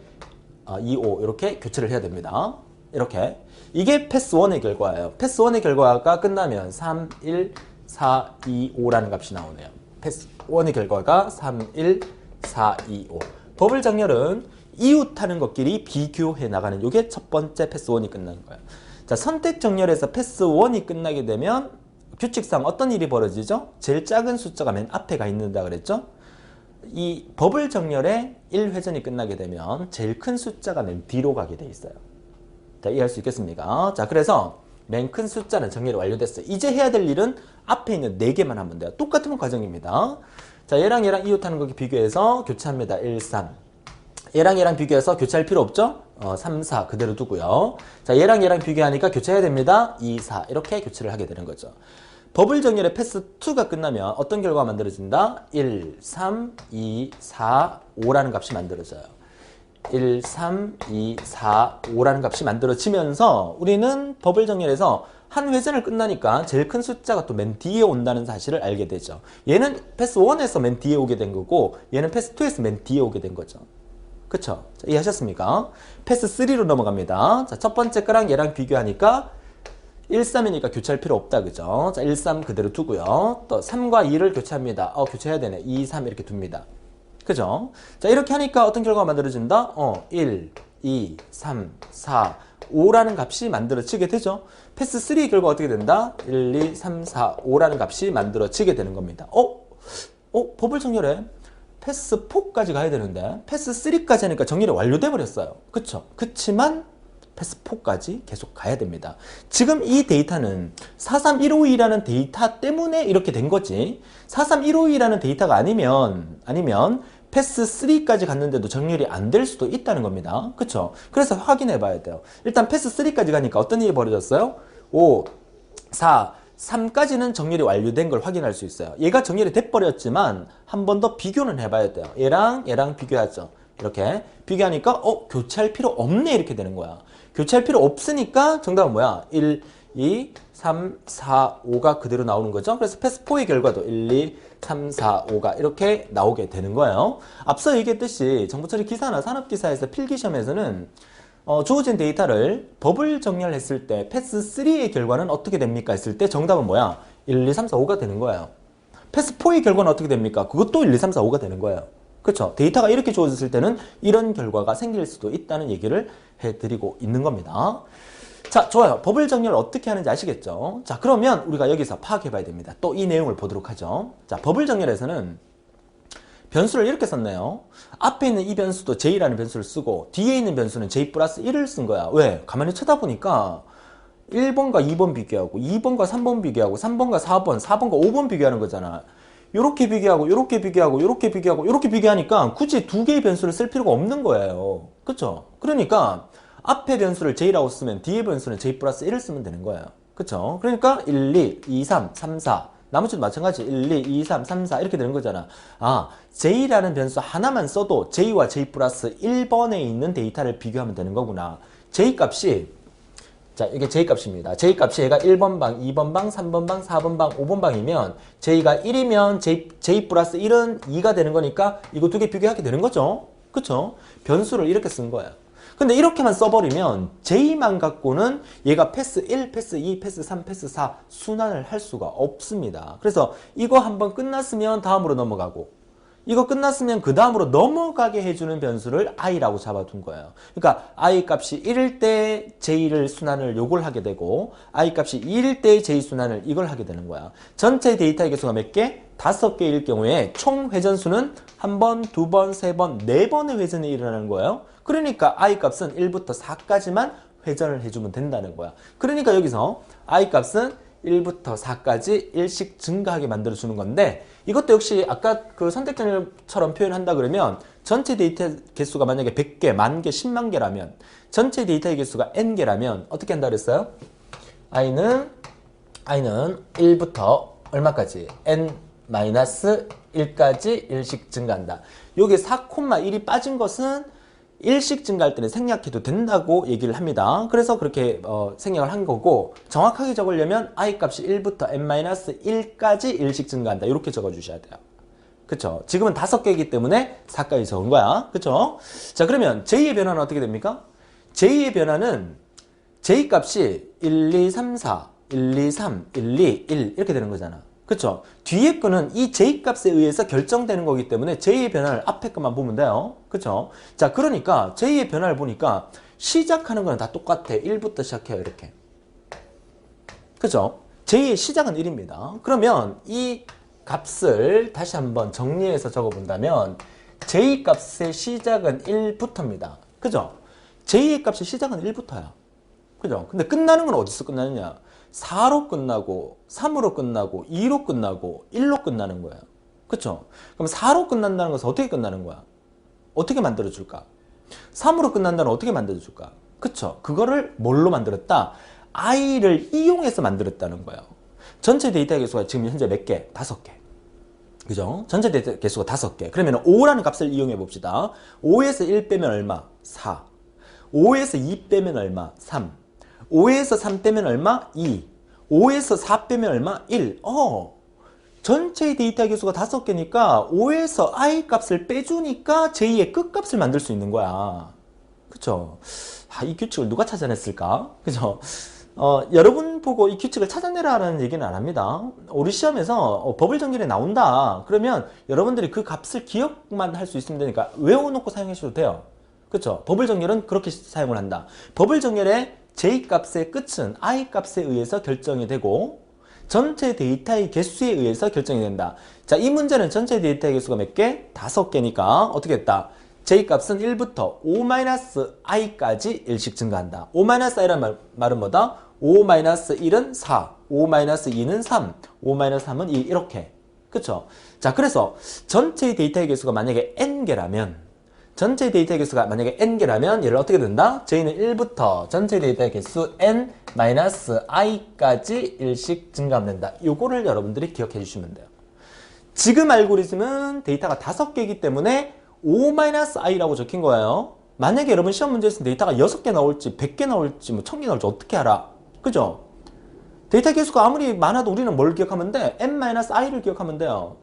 2, 5 이렇게 교체를 해야 됩니다. 이렇게 이게 패스 1의 결과예요. 패스 1의 결과가 끝나면 3, 1, 4, 2, 5라는 값이 나오네요. 패스 1의 결과가 3, 1, 4, 2, 5. 버블 정렬은 이웃하는 것끼리 비교해 나가는 이게 첫 번째 패스 1이 끝나는 거예요. 자, 선택 정렬에서 패스 1이 끝나게 되면 규칙상 어떤 일이 벌어지죠? 제일 작은 숫자가 맨 앞에 가 있는다 그랬죠? 이 버블 정렬의 1회전이 끝나게 되면 제일 큰 숫자가 맨 뒤로 가게 돼 있어요. 자, 이해할 수 있겠습니까? 자, 그래서 맨 큰 숫자는 정렬이 완료됐어요. 이제 해야 될 일은 앞에 있는 4개만 하면 돼요. 똑같은 과정입니다. 자, 얘랑 이웃하는 거 비교해서 교체합니다. 1, 3. 얘랑 비교해서 교체할 필요 없죠? 3, 4 그대로 두고요. 자, 얘랑 비교하니까 교체해야 됩니다. 2, 4 이렇게 교체를 하게 되는 거죠. 버블 정렬의 패스 2가 끝나면 어떤 결과가 만들어진다? 1, 3, 2, 4, 5라는 값이 만들어져요. 1, 3, 2, 4, 5라는 값이 만들어지면서 우리는 버블 정렬에서 한 회전을 끝나니까 제일 큰 숫자가 또 맨 뒤에 온다는 사실을 알게 되죠. 얘는 패스 1에서 맨 뒤에 오게 된 거고 얘는 패스 2에서 맨 뒤에 오게 된 거죠. 그쵸? 자, 이해하셨습니까? 패스 3로 넘어갑니다. 자, 첫 번째 거랑 얘랑 비교하니까 1, 3이니까 교체할 필요 없다. 그죠? 자, 1, 3 그대로 두고요. 또 3과 2를 교체합니다. 교체해야 되네. 2, 3 이렇게 둡니다. 그죠? 자, 이렇게 하니까 어떤 결과가 만들어진다? 1, 2, 3, 4, 5라는 값이 만들어지게 되죠. 패스 3의 결과 어떻게 된다? 1, 2, 3, 4, 5라는 값이 만들어지게 되는 겁니다. 버블 정렬에 패스 4까지 가야 되는데 패스 3까지 하니까 정렬이 완료돼 버렸어요. 그쵸? 그치만 패스 4까지 계속 가야 됩니다. 지금 이 데이터는 43152라는 데이터 때문에 이렇게 된 거지 43152라는 데이터가 아니면 패스 3까지 갔는데도 정렬이 안 될 수도 있다는 겁니다. 그쵸? 그래서 확인해 봐야 돼요. 일단 패스 3까지 가니까 어떤 일이 벌어졌어요? 5, 4, 3까지는 정렬이 완료된 걸 확인할 수 있어요. 얘가 정렬이 돼버렸지만 한 번 더 비교는 해봐야 돼요. 얘랑 비교하죠. 이렇게 비교하니까 교체할 필요 없네 이렇게 되는 거야. 교체할 필요 없으니까 정답은 뭐야? 1, 2, 3, 4, 5가 그대로 나오는 거죠. 그래서 패스 4의 결과도 1, 2, 3, 4, 5가 이렇게 나오게 되는 거예요. 앞서 얘기했듯이 정보처리 기사나 산업기사에서 필기시험에서는 주어진 데이터를 버블 정렬했을 때 패스 3의 결과는 어떻게 됩니까? 했을 때 정답은 뭐야? 1, 2, 3, 4, 5가 되는 거예요. 패스 4의 결과는 어떻게 됩니까? 그것도 1, 2, 3, 4, 5가 되는 거예요. 그렇죠? 데이터가 이렇게 주어졌을 때는 이런 결과가 생길 수도 있다는 얘기를 해드리고 있는 겁니다. 자, 좋아요. 버블 정렬을 어떻게 하는지 아시겠죠? 자, 그러면 우리가 여기서 파악해 봐야 됩니다. 또 이 내용을 보도록 하죠. 자, 버블 정렬에서는 변수를 이렇게 썼네요. 앞에 있는 이 변수도 j라는 변수를 쓰고 뒤에 있는 변수는 j 플러스 1을 쓴 거야. 왜? 가만히 쳐다보니까 1번과 2번 비교하고 2번과 3번 비교하고 3번과 4번, 4번과 5번 비교하는 거잖아. 요렇게 비교하고 요렇게 비교하고 요렇게 비교하고 요렇게 비교하니까 굳이 두 개의 변수를 쓸 필요가 없는 거예요. 그쵸? 그러니까 앞에 변수를 j라고 쓰면 뒤에 변수는 j 플러스 1을 쓰면 되는 거예요. 그쵸? 그러니까 1, 2, 2, 3, 3, 4 나머지도 마찬가지 1, 2, 2, 3, 3, 4 이렇게 되는 거잖아. j라는 변수 하나만 써도 j와 j 플러스 1번에 있는 데이터를 비교하면 되는 거구나. j 값이 자, 이게 j 값입니다. j 값이 얘가 1번 방, 2번 방, 3번 방, 4번 방, 5번 방이면 j가 1이면 j 플러스 1은 2가 되는 거니까 이거 두 개 비교하게 되는 거죠. 그쵸? 변수를 이렇게 쓴 거예요. 근데 이렇게만 써버리면 j만 갖고는 얘가 패스 1, 패스 2, 패스 3, 패스 4 순환을 할 수가 없습니다. 그래서 이거 한번 끝났으면 다음으로 넘어가고 이거 끝났으면 그 다음으로 넘어가게 해주는 변수를 i라고 잡아둔 거예요. 그러니까 i 값이 1일 때 j를 순환을 요걸 하게 되고 i 값이 2일 때 j 순환을 이걸 하게 되는 거야. 전체 데이터의 개수가 몇 개? 5개일 경우에 총 회전수는 1번, 2번, 3번, 4번의 회전이 일어나는 거예요. 그러니까 i 값은 1부터 4까지만 회전을 해주면 된다는 거야. 그러니까 여기서 i 값은 1부터 4까지 1씩 증가하게 만들어주는 건데 이것도 역시 아까 그 선택정렬처럼 표현한다 그러면 전체 데이터 개수가 만약에 100개, 만개, 10만 개라면 전체 데이터의 개수가 n개라면 어떻게 한다 그랬어요? i는 1부터 얼마까지? n 마이너스 1까지 일씩 증가한다. 여기 4,1이 빠진 것은 일씩 증가할 때는 생략해도 된다고 얘기를 합니다. 그래서 그렇게 생략을 한 거고, 정확하게 적으려면 i 값이 1부터 n-1까지 일씩 증가한다. 이렇게 적어주셔야 돼요. 그쵸? 지금은 5개이기 때문에 4까지 적은 거야. 그쵸? 자, 그러면 j의 변화는 어떻게 됩니까? j의 변화는 j 값이 1, 2, 3, 4, 1, 2, 3, 1, 2, 1 이렇게 되는 거잖아. 그쵸? 뒤에 거는 이 j 값에 의해서 결정되는 거기 때문에 j의 변화를 앞에 것만 보면 돼요. 그쵸? 자, 그러니까 j의 변화를 보니까 시작하는 거는 다 똑같아. 1부터 시작해요. 이렇게. 그쵸? j의 시작은 1입니다. 그러면 이 값을 다시 한번 정리해서 적어본다면 j 값의 시작은 1부터입니다. 그죠? j의 값의 시작은 1부터야. 그죠? 근데 끝나는 건 어디서 끝나느냐? 4로 끝나고 3으로 끝나고 2로 끝나고 1로 끝나는 거예요. 그쵸? 그럼 4로 끝난다는 것은 어떻게 끝나는 거야? 어떻게 만들어줄까? 3으로 끝난다는 어떻게 만들어줄까? 그쵸? 그거를 뭘로 만들었다? i를 이용해서 만들었다는 거예요. 전체 데이터 개수가 지금 현재 몇 개? 5개. 그죠? 전체 데이터 개수가 5개. 그러면 5라는 값을 이용해 봅시다. 5에서 1 빼면 얼마? 4. 5에서 2 빼면 얼마? 3. 5에서 3 빼면 얼마? 2. 5에서 4 빼면 얼마? 1. 전체 데이터 개수가 5개니까 5에서 i 값을 빼주니까 j의 끝값을 만들 수 있는 거야. 그쵸? 이 규칙을 누가 찾아냈을까? 그죠? 여러분 보고 이 규칙을 찾아내라는 얘기는 안 합니다. 우리 시험에서 버블 정렬에 나온다. 그러면 여러분들이 그 값을 기억만 할 수 있으면 되니까 외워놓고 사용하셔도 돼요. 그쵸? 버블 정렬은 그렇게 사용을 한다. 버블 정렬의 j 값의 끝은 i 값에 의해서 결정이 되고 전체 데이터의 개수에 의해서 결정이 된다. 자, 이 문제는 전체 데이터의 개수가 몇 개? 5개니까 어떻게 했다? j 값은 1부터 5-i까지 일씩 증가한다. 5-i란 말은 뭐다? 5-1은 4, 5-2는 3, 5-3은 2 이렇게. 그쵸? 자, 그래서 전체 데이터의 개수가 만약에 n개라면 전체 데이터 개수가 만약에 n개라면 얘를 어떻게 된다? j는 1부터 전체 데이터 개수 n-i까지 일씩 증가하면 된다. 요거를 여러분들이 기억해 주시면 돼요. 지금 알고리즘은 데이터가 5개이기 때문에 5-i라고 적힌 거예요. 만약에 여러분 시험 문제에서 데이터가 6개 나올지 100개 나올지 뭐 1000개 나올지 어떻게 알아? 그죠? 데이터 개수가 아무리 많아도 우리는 뭘 기억하면 돼? n-i를 기억하면 돼요.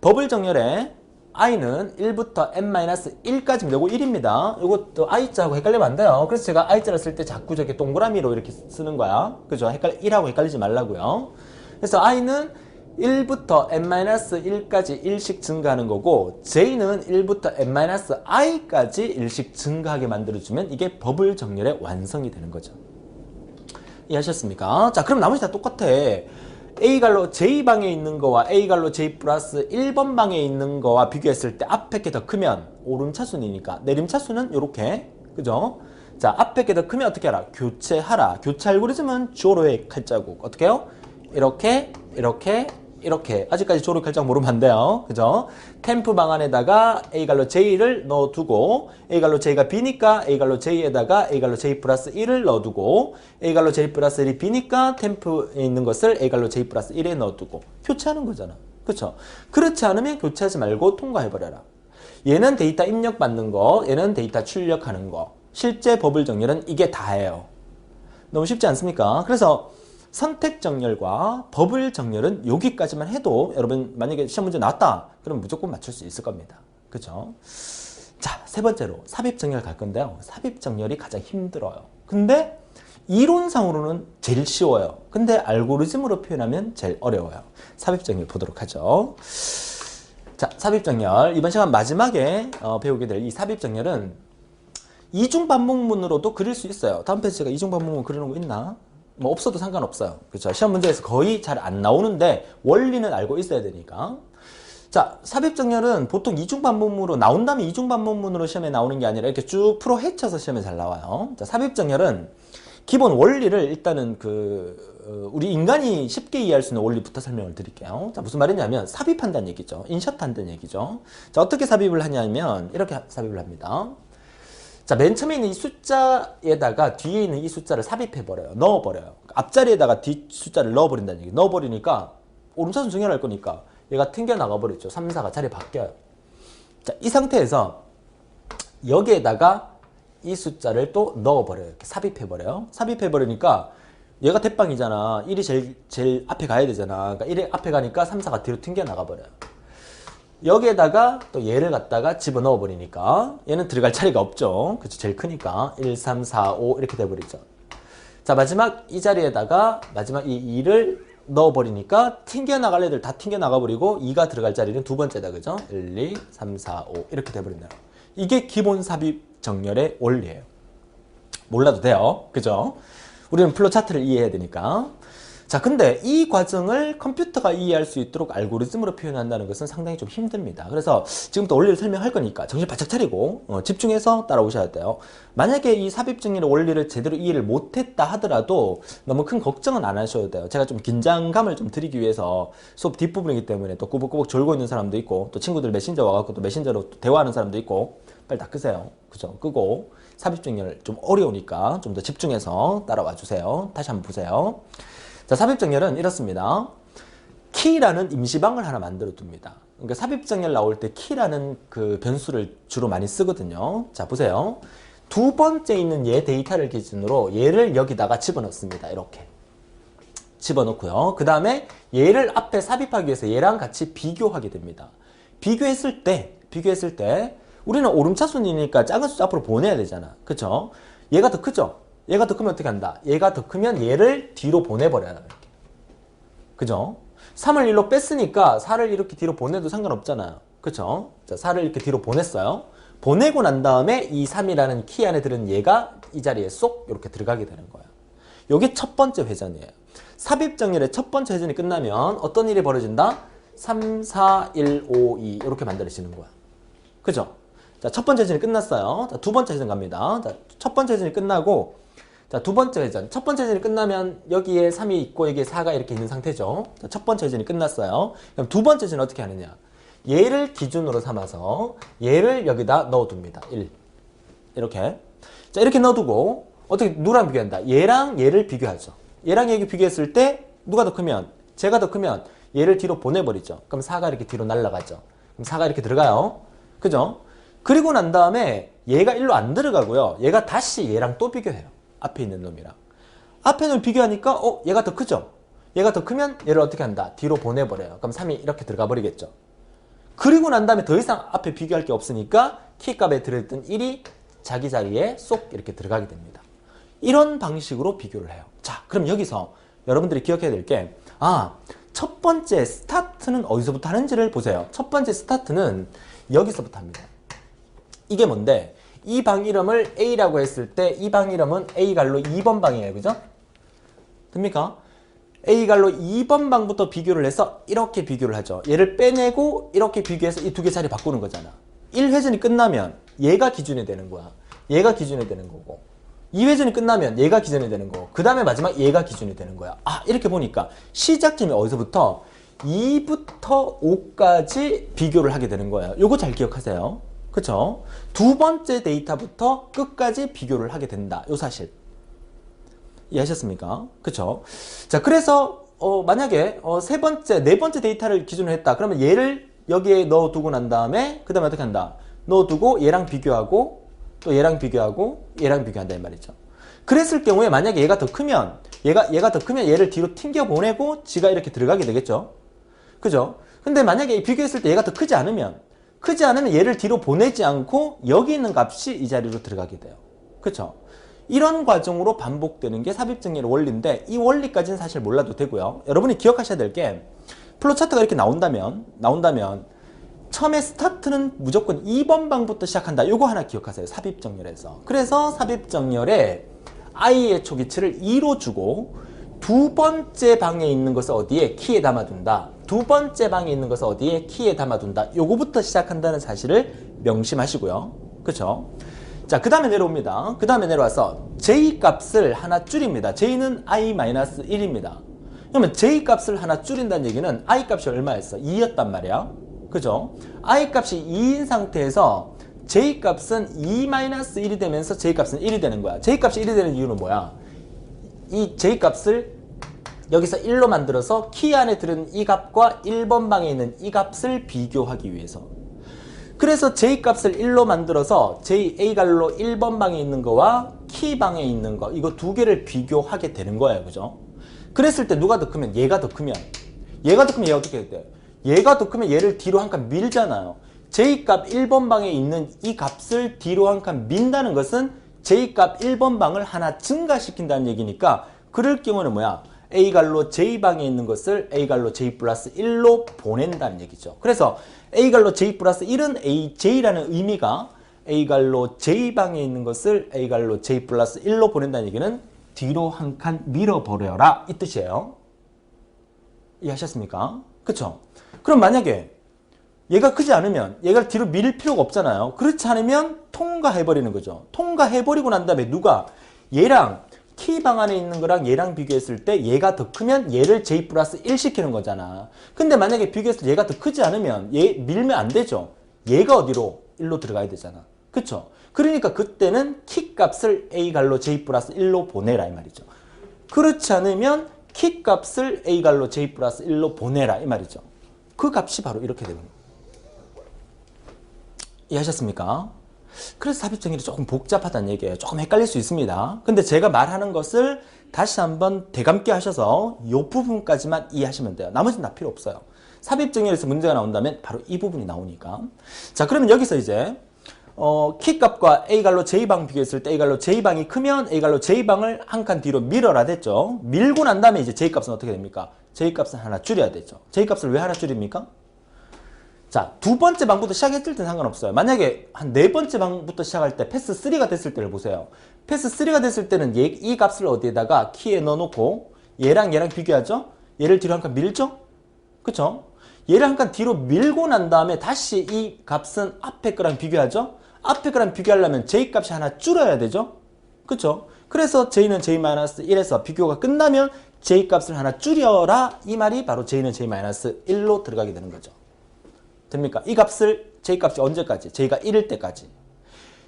버블 정렬에 i는 1부터 n-1까지입니다. 이거 1입니다. 이것도 i자하고 헷갈리면 안 돼요. 그래서 제가 i자를 쓸 때 자꾸 저렇게 동그라미로 이렇게 쓰는 거야. 그죠? 1하고 헷갈리지 말라고요. 그래서 i는 1부터 n-1까지 일씩 증가하는 거고 j는 1부터 n-i까지 일씩 증가하게 만들어주면 이게 버블 정렬의 완성이 되는 거죠. 이해하셨습니까? 자, 그럼 나머지 다 똑같아. A갈로 J방에 있는 거와 A갈로 J 플러스 1번 방에 있는 거와 비교했을 때 앞에 게 더 크면 오름차순이니까 내림차순은 요렇게. 그죠? 자, 앞에 게 더 크면 어떻게 하라? 교체하라. 교체 알고리즘은 주어로의 칼자국. 어떻게 해요? 이렇게, 이렇게, 이렇게. 아직까지 주어로의 칼자국 모르면 안 돼요. 그죠? 템프 방안에다가 A갈로 J를 넣어두고 A갈로 J가 B니까 A갈로 J에다가 A갈로 J 플러스 1을 넣어두고 A갈로 J 플러스 1이 B니까 템프에 있는 것을 A갈로 J 플러스 1에 넣어두고 교체하는 거잖아. 그쵸? 그렇지 않으면 교체하지 말고 통과해버려라. 얘는 데이터 입력받는 거, 얘는 데이터 출력하는 거. 실제 버블 정렬은 이게 다예요. 너무 쉽지 않습니까? 그래서 선택 정렬과 버블 정렬은 여기까지만 해도 여러분 만약에 시험 문제 나왔다 그럼 무조건 맞출 수 있을 겁니다. 그죠? 자, 세 번째로 삽입 정렬 갈 건데요. 삽입 정렬이 가장 힘들어요. 근데 이론상으로는 제일 쉬워요. 근데 알고리즘으로 표현하면 제일 어려워요. 삽입 정렬 보도록 하죠. 자, 삽입 정렬 이번 시간 마지막에 배우게 될 이 삽입 정렬은 이중 반복문으로도 그릴 수 있어요. 다음 페이지 제가 이중 반복문 그리는 거 있나? 뭐 없어도 상관없어요. 그렇죠? 시험 문제에서 거의 잘 안 나오는데 원리는 알고 있어야 되니까. 자, 삽입 정렬은 보통 이중 반복문으로 나온다면 이중 반복문으로 시험에 나오는 게 아니라 이렇게 쭉 풀어 헤쳐서 시험에 잘 나와요. 자, 삽입 정렬은 기본 원리를 일단은 우리 인간이 쉽게 이해할 수 있는 원리부터 설명을 드릴게요. 자, 무슨 말이냐면 삽입한다는 얘기죠. 인셔트한다는 얘기죠. 자, 어떻게 삽입을 하냐면 이렇게 삽입을 합니다. 자, 맨 처음에 있는 이 숫자에다가 뒤에 있는 이 숫자를 삽입해버려요. 넣어버려요. 앞자리에다가 뒷 숫자를 넣어버린다는 얘기. 넣어버리니까 오름차순 정렬할 거니까 얘가 튕겨나가 버렸죠. 3, 4가 자리 바뀌어요. 자, 이 상태에서 여기에다가 이 숫자를 또 넣어버려요. 이렇게 삽입해버려요. 삽입해버리니까 얘가 대빵이잖아. 1이 제일 앞에 가야 되잖아. 그러니까 1이 앞에 가니까 3, 4가 뒤로 튕겨나가 버려요. 여기에다가 또 얘를 갖다가 집어넣어 버리니까 얘는 들어갈 자리가 없죠. 그쵸? 제일 크니까 1, 3, 4, 5 이렇게 돼버리죠. 자, 마지막 이 자리에다가 마지막 이 2를 넣어 버리니까 튕겨나갈 애들 다 튕겨나가 버리고 2가 들어갈 자리는 두 번째다. 그죠? 1, 2, 3, 4, 5 이렇게 돼버린다. 이게 기본 삽입 정렬의 원리예요. 몰라도 돼요. 그죠? 우리는 플로 차트를 이해해야 되니까. 자, 근데 이 과정을 컴퓨터가 이해할 수 있도록 알고리즘으로 표현한다는 것은 상당히 좀 힘듭니다. 그래서 지금부터 원리를 설명할 거니까 정신 바짝 차리고 집중해서 따라오셔야 돼요. 만약에 이 삽입정렬의 원리를 제대로 이해를 못했다 하더라도 너무 큰 걱정은 안 하셔도 돼요. 제가 좀 긴장감을 좀 드리기 위해서 수업 뒷부분이기 때문에 또 꾸벅꾸벅 졸고 있는 사람도 있고 또 친구들 메신저 와갖고 또 메신저로 또 대화하는 사람도 있고 빨리 다 끄세요. 그죠? 끄고 삽입정렬 좀 어려우니까 좀 더 집중해서 따라와 주세요. 다시 한번 보세요. 자, 삽입정렬은 이렇습니다. 키라는 임시방을 하나 만들어 둡니다. 그러니까 삽입정렬 나올 때 키라는 그 변수를 주로 많이 쓰거든요. 자, 보세요. 두 번째 있는 얘 데이터를 기준으로 얘를 여기다가 집어넣습니다. 이렇게 집어넣고요. 그 다음에 얘를 앞에 삽입하기 위해서 얘랑 같이 비교하게 됩니다. 비교했을 때 우리는 오름차순이니까 작은 숫자 앞으로 보내야 되잖아. 그쵸? 얘가 더 크죠? 얘가 더 크면 어떻게 한다? 얘가 더 크면 얘를 뒤로 보내버려요. 이렇게. 그죠? 3을 1로 뺐으니까 4를 이렇게 뒤로 보내도 상관없잖아요. 그쵸? 자, 4를 이렇게 뒤로 보냈어요. 보내고 난 다음에 이 3이라는 키 안에 들은 얘가 이 자리에 쏙 이렇게 들어가게 되는 거예요. 이게 첫 번째 회전이에요. 삽입정렬의 첫 번째 회전이 끝나면 어떤 일이 벌어진다? 3, 4, 1, 5, 2 이렇게 만들어지는 거야. 그죠? 자, 첫 번째 회전이 끝났어요. 자, 두 번째 회전 갑니다. 자, 첫 번째 회전이 끝나고 자, 두 번째 회전. 첫 번째 회전이 끝나면 여기에 3이 있고 여기에 4가 이렇게 있는 상태죠. 자, 첫 번째 회전이 끝났어요. 그럼 두 번째 회전은 어떻게 하느냐? 얘를 기준으로 삼아서 얘를 여기다 넣어둡니다. 1. 이렇게. 자, 이렇게 넣어두고 어떻게 누구랑 비교한다? 얘랑 얘를 비교하죠. 얘랑 얘를 비교했을 때 누가 더 크면? 제가 더 크면 얘를 뒤로 보내버리죠. 그럼 4가 이렇게 뒤로 날아가죠. 그럼 4가 이렇게 들어가요. 그죠? 그리고 난 다음에 얘가 1로 안 들어가고요. 얘가 다시 얘랑 또 비교해요. 앞에 있는 놈이랑. 앞에 놈 비교하니까 얘가 더 크죠? 얘가 더 크면 얘를 어떻게 한다? 뒤로 보내버려요. 그럼 3이 이렇게 들어가 버리겠죠. 그리고 난 다음에 더 이상 앞에 비교할 게 없으니까 키값에 들어있던 1이 자기 자리에 쏙 이렇게 들어가게 됩니다. 이런 방식으로 비교를 해요. 자, 그럼 여기서 여러분들이 기억해야 될 게 첫 번째 스타트는 어디서부터 하는지를 보세요. 첫 번째 스타트는 여기서부터 합니다. 이게 뭔데? 이 방 이름을 A라고 했을 때 이 방 이름은 A갈로 2번 방이에요. 그죠? 됩니까? A갈로 2번 방부터 비교를 해서 이렇게 비교를 하죠. 얘를 빼내고 이렇게 비교해서 이 두 개 자리 바꾸는 거잖아. 1회전이 끝나면 얘가 기준이 되는 거야. 얘가 기준이 되는 거고 2회전이 끝나면 얘가 기준이 되는 거고 그 다음에 마지막 얘가 기준이 되는 거야. 이렇게 보니까 시작점이 어디서부터 2부터 5까지 비교를 하게 되는 거예요. 요거 잘 기억하세요. 그쵸? 두 번째 데이터부터 끝까지 비교를 하게 된다. 요 사실. 이해하셨습니까? 그쵸? 자, 그래서, 만약에, 세 번째, 네 번째 데이터를 기준으로 했다. 그러면 얘를 여기에 넣어두고 난 다음에, 그 다음에 어떻게 한다? 넣어두고 얘랑 비교하고, 또 얘랑 비교하고, 얘랑 비교한다. 이 말이죠. 그랬을 경우에 만약에 얘가 더 크면, 얘가 더 크면 얘를 뒤로 튕겨 보내고, 지가 이렇게 들어가게 되겠죠? 그죠? 근데 만약에 비교했을 때 얘가 더 크지 않으면 얘를 뒤로 보내지 않고 여기 있는 값이 이 자리로 들어가게 돼요. 그쵸? 이런 과정으로 반복되는 게 삽입정렬의 원리인데 이 원리까지는 사실 몰라도 되고요. 여러분이 기억하셔야 될 게 플로 차트가 이렇게 나온다면 처음에 스타트는 무조건 2번 방부터 시작한다. 요거 하나 기억하세요. 삽입정렬에서. 그래서 삽입정렬에 i의 초기치를 2로 주고 두 번째 방에 있는 것을 어디에? 키에 담아둔다. 두 번째 방에 있는 것을 어디에? 키에 담아둔다. 요거부터 시작한다는 사실을 명심하시고요. 그쵸? 자, 그 다음에 내려옵니다. 그 다음에 내려와서 j 값을 하나 줄입니다. j는 i-1입니다. 그러면 j 값을 하나 줄인다는 얘기는 i 값이 얼마였어? 2였단 말이야. 그죠? i 값이 2인 상태에서 j 값은 2-1이 되면서 j 값은 1이 되는 거야. j 값이 1이 되는 이유는 뭐야? 이 j 값을 여기서 1로 만들어서 키 안에 들은 이 값과 1번 방에 있는 이 값을 비교하기 위해서. 그래서 J값을 1로 만들어서 A갈로 1번 방에 있는 거와 키 방에 있는 거 이거 두 개를 비교하게 되는 거예요. 그죠? 그랬을 때 누가 더 크면 얘가 더 크면 얘가 어떻게 돼? 얘가 더 크면 얘를 뒤로 한 칸 밀잖아요. J값 1번 방에 있는 이 값을 뒤로 한 칸 민다는 것은 J값 1번 방을 하나 증가시킨다는 얘기니까 그럴 경우는 뭐야? A갈로 J방에 있는 것을 A갈로 J 플러스 1로 보낸다는 얘기죠. 그래서 A갈로 J 플러스 1은 AJ라는 의미가 A갈로 J방에 있는 것을 A갈로 J 플러스 1로 보낸다는 얘기는 뒤로 한 칸 밀어버려라 이 뜻이에요. 이해하셨습니까? 그쵸? 그럼 만약에 얘가 크지 않으면 얘가 뒤로 밀 필요가 없잖아요. 그렇지 않으면 통과해버리는 거죠. 통과해버리고 난 다음에 누가 얘랑 키 방 안에 있는 거랑 얘랑 비교했을 때 얘가 더 크면 얘를 J 플러스 1 시키는 거잖아. 근데 만약에 비교했을 때 얘가 더 크지 않으면 얘 밀면 안 되죠. 얘가 어디로? 1로 들어가야 되잖아. 그쵸? 그러니까 그때는 키 값을 A갈로 J 플러스 1로 보내라 이 말이죠. 그렇지 않으면 키 값을 A갈로 J 플러스 1로 보내라 이 말이죠. 그 값이 바로 이렇게 되는 거예요. 이해하셨습니까? 그래서 삽입정렬이 조금 복잡하다는 얘기예요. 조금 헷갈릴 수 있습니다. 근데 제가 말하는 것을 다시 한번 되감게 하셔서 이 부분까지만 이해하시면 돼요. 나머지는 다 필요 없어요. 삽입정렬에서 문제가 나온다면 바로 이 부분이 나오니까. 자, 그러면 여기서 이제 키값과 A갈로 J방 비교했을 때 A갈로 J방이 크면 A갈로 J방을 한 칸 뒤로 밀어라 됐죠. 밀고 난 다음에 이제 J값은 어떻게 됩니까? J값은 하나 줄여야 되죠. J값을 왜 하나 줄입니까? 자, 두 번째 방부터 시작했을 땐 상관없어요. 만약에 한 네 번째 방부터 시작할 때 패스 3가 됐을 때를 보세요. 패스 3가 됐을 때는 이 값을 어디에다가 키에 넣어놓고 얘랑 비교하죠? 얘를 뒤로 한 칸 밀죠? 그쵸? 얘를 한 칸 뒤로 밀고 난 다음에 다시 이 값은 앞에 거랑 비교하죠? 앞에 거랑 비교하려면 J값이 하나 줄어야 되죠? 그쵸? 그래서 J는 J-1에서 비교가 끝나면 J값을 하나 줄여라 이 말이 바로 J는 J-1로 들어가게 되는 거죠. 됩니까? 이 값을 J값이 언제까지? J가 1일 때까지.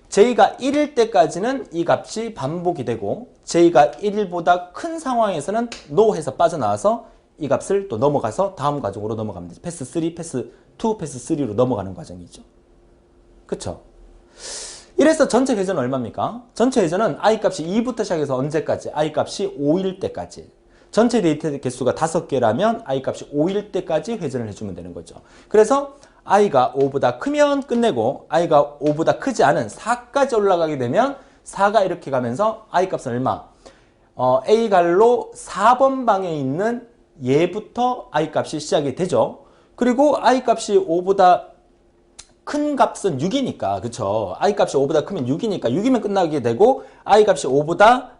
J가 1일 때까지는 이 값이 반복이 되고 J가 1보다 큰 상황에서는 NO 해서 빠져나와서 이 값을 또 넘어가서 다음 과정으로 넘어가면 되죠. 패스 3, 패스 2, 패스 3로 넘어가는 과정이죠. 그쵸? 이래서 전체 회전은 얼마입니까? 전체 회전은 I 값이 2부터 시작해서 언제까지? I 값이 5일 때까지. 전체 데이터 개수가 5개라면 I 값이 5일 때까지 회전을 해주면 되는 거죠. 그래서 I가 5보다 크면 끝내고 I가 5보다 크지 않은 4까지 올라가게 되면 4가 이렇게 가면서 I 값은 얼마? A갈로 4번 방에 있는 얘부터 I 값이 시작이 되죠. 그리고 I 값이 5보다 큰 값은 6이니까 그쵸? I 값이 5보다 크면 6이니까 6이면 끝나게 되고 I 값이 5보다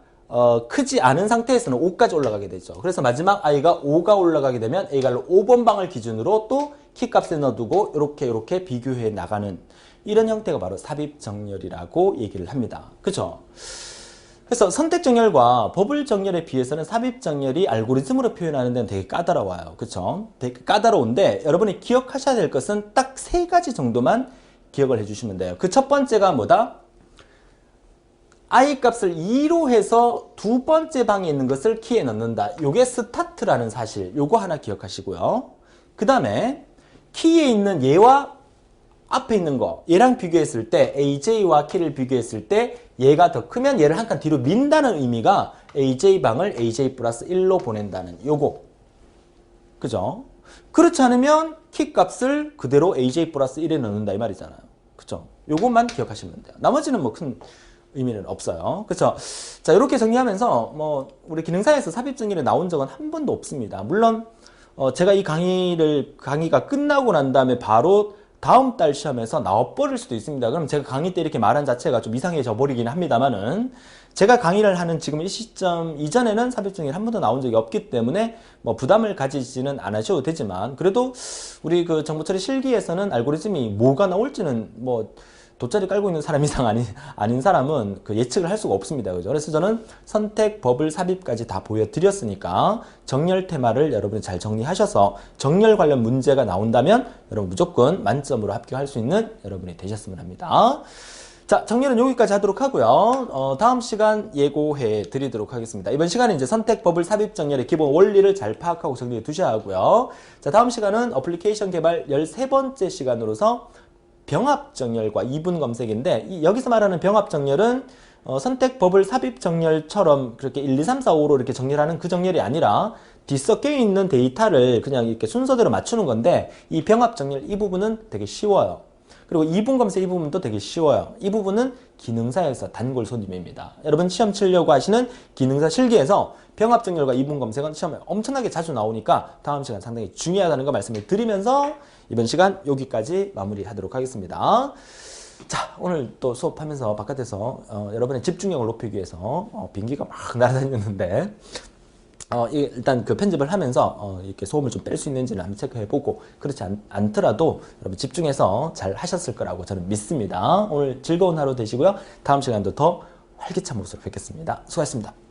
크지 않은 상태에서는 5까지 올라가게 되죠. 그래서 마지막 I가 5가 올라가게 되면 A갈로 5번 방을 기준으로 또 키값에 넣어두고 이렇게 비교해 나가는 이런 형태가 바로 삽입정렬이라고 얘기를 합니다. 그쵸? 그래서 선택정렬과 버블정렬에 비해서는 삽입정렬이 알고리즘으로 표현하는 데는 되게 까다로워요. 그쵸? 되게 까다로운데 여러분이 기억하셔야 될 것은 딱 3가지 정도만 기억을 해주시면 돼요. 그 첫 번째가 뭐다? I 값을 2로 해서 두 번째 방에 있는 것을 키에 넣는다. 요게 스타트라는 사실, 요거 하나 기억하시고요. 그 다음에 키에 있는 얘와 앞에 있는 거, 얘랑 비교했을 때 AJ와 키를 비교했을 때 얘가 더 크면 얘를 한 칸 뒤로 민다는 의미가 AJ방을 AJ 플러스 1로 보낸다는 요거. 그죠? 그렇지 않으면 키 값을 그대로 AJ 플러스 1에 넣는다 이 말이잖아요. 그죠? 요것만 기억하시면 돼요. 나머지는 뭐 큰 의미는 없어요. 그렇죠? 자, 이렇게 정리하면서 뭐 우리 기능사에서 삽입정렬이 나온 적은 한 번도 없습니다. 물론 제가 이 강의가 끝나고 난 다음에 바로 다음 달 시험에서 나와버릴 수도 있습니다. 그럼 제가 강의 때 이렇게 말한 자체가 좀 이상해져 버리긴 합니다만은 제가 강의를 하는 지금 이 시점 이전에는 삽입정렬이 한 번도 나온 적이 없기 때문에 뭐 부담을 가지지는 않으셔도 되지만 그래도 우리 그 정보처리 실기에서는 알고리즘이 뭐가 나올지는 뭐 돗자리 깔고 있는 사람 이상 아닌 사람은 그 예측을 할 수가 없습니다. 그죠? 그래서 저는 선택, 버블, 삽입까지 다 보여드렸으니까 정렬 테마를 여러분이 잘 정리하셔서 정렬 관련 문제가 나온다면 여러분 무조건 만점으로 합격할 수 있는 여러분이 되셨으면 합니다. 자, 정리는 여기까지 하도록 하고요. 다음 시간 예고해 드리도록 하겠습니다. 이번 시간은 이제 선택버블 삽입 정렬의 기본 원리를 잘 파악하고 정리해 두셔야 하고요. 자, 다음 시간은 어플리케이션 개발 13번째 시간으로서 병합 정렬과 이분 검색인데, 여기서 말하는 병합 정렬은 선택버블 삽입 정렬처럼 그렇게 1, 2, 3, 4, 5로 이렇게 정렬하는 그 정렬이 아니라 뒤섞여 있는 데이터를 그냥 이렇게 순서대로 맞추는 건데, 이 병합 정렬 이 부분은 되게 쉬워요. 그리고 이분 검색 이 부분도 되게 쉬워요. 이 부분은 기능사에서 단골 손님입니다. 여러분 시험 치려고 하시는 기능사 실기에서 병합 정렬과 이분 검색은 시험에 엄청나게 자주 나오니까 다음 시간 상당히 중요하다는 거 말씀을 드리면서 이번 시간 여기까지 마무리하도록 하겠습니다. 자, 오늘 또 수업하면서 바깥에서 여러분의 집중력을 높이기 위해서 비행기가 막 날아다녔는데 일단 그 편집을 하면서 이렇게 소음을 좀 뺄 수 있는지를 한번 체크해보고, 그렇지 않더라도 여러분 집중해서 잘 하셨을 거라고 저는 믿습니다. 오늘 즐거운 하루 되시고요. 다음 시간도 더 활기찬 모습으로 뵙겠습니다. 수고하셨습니다.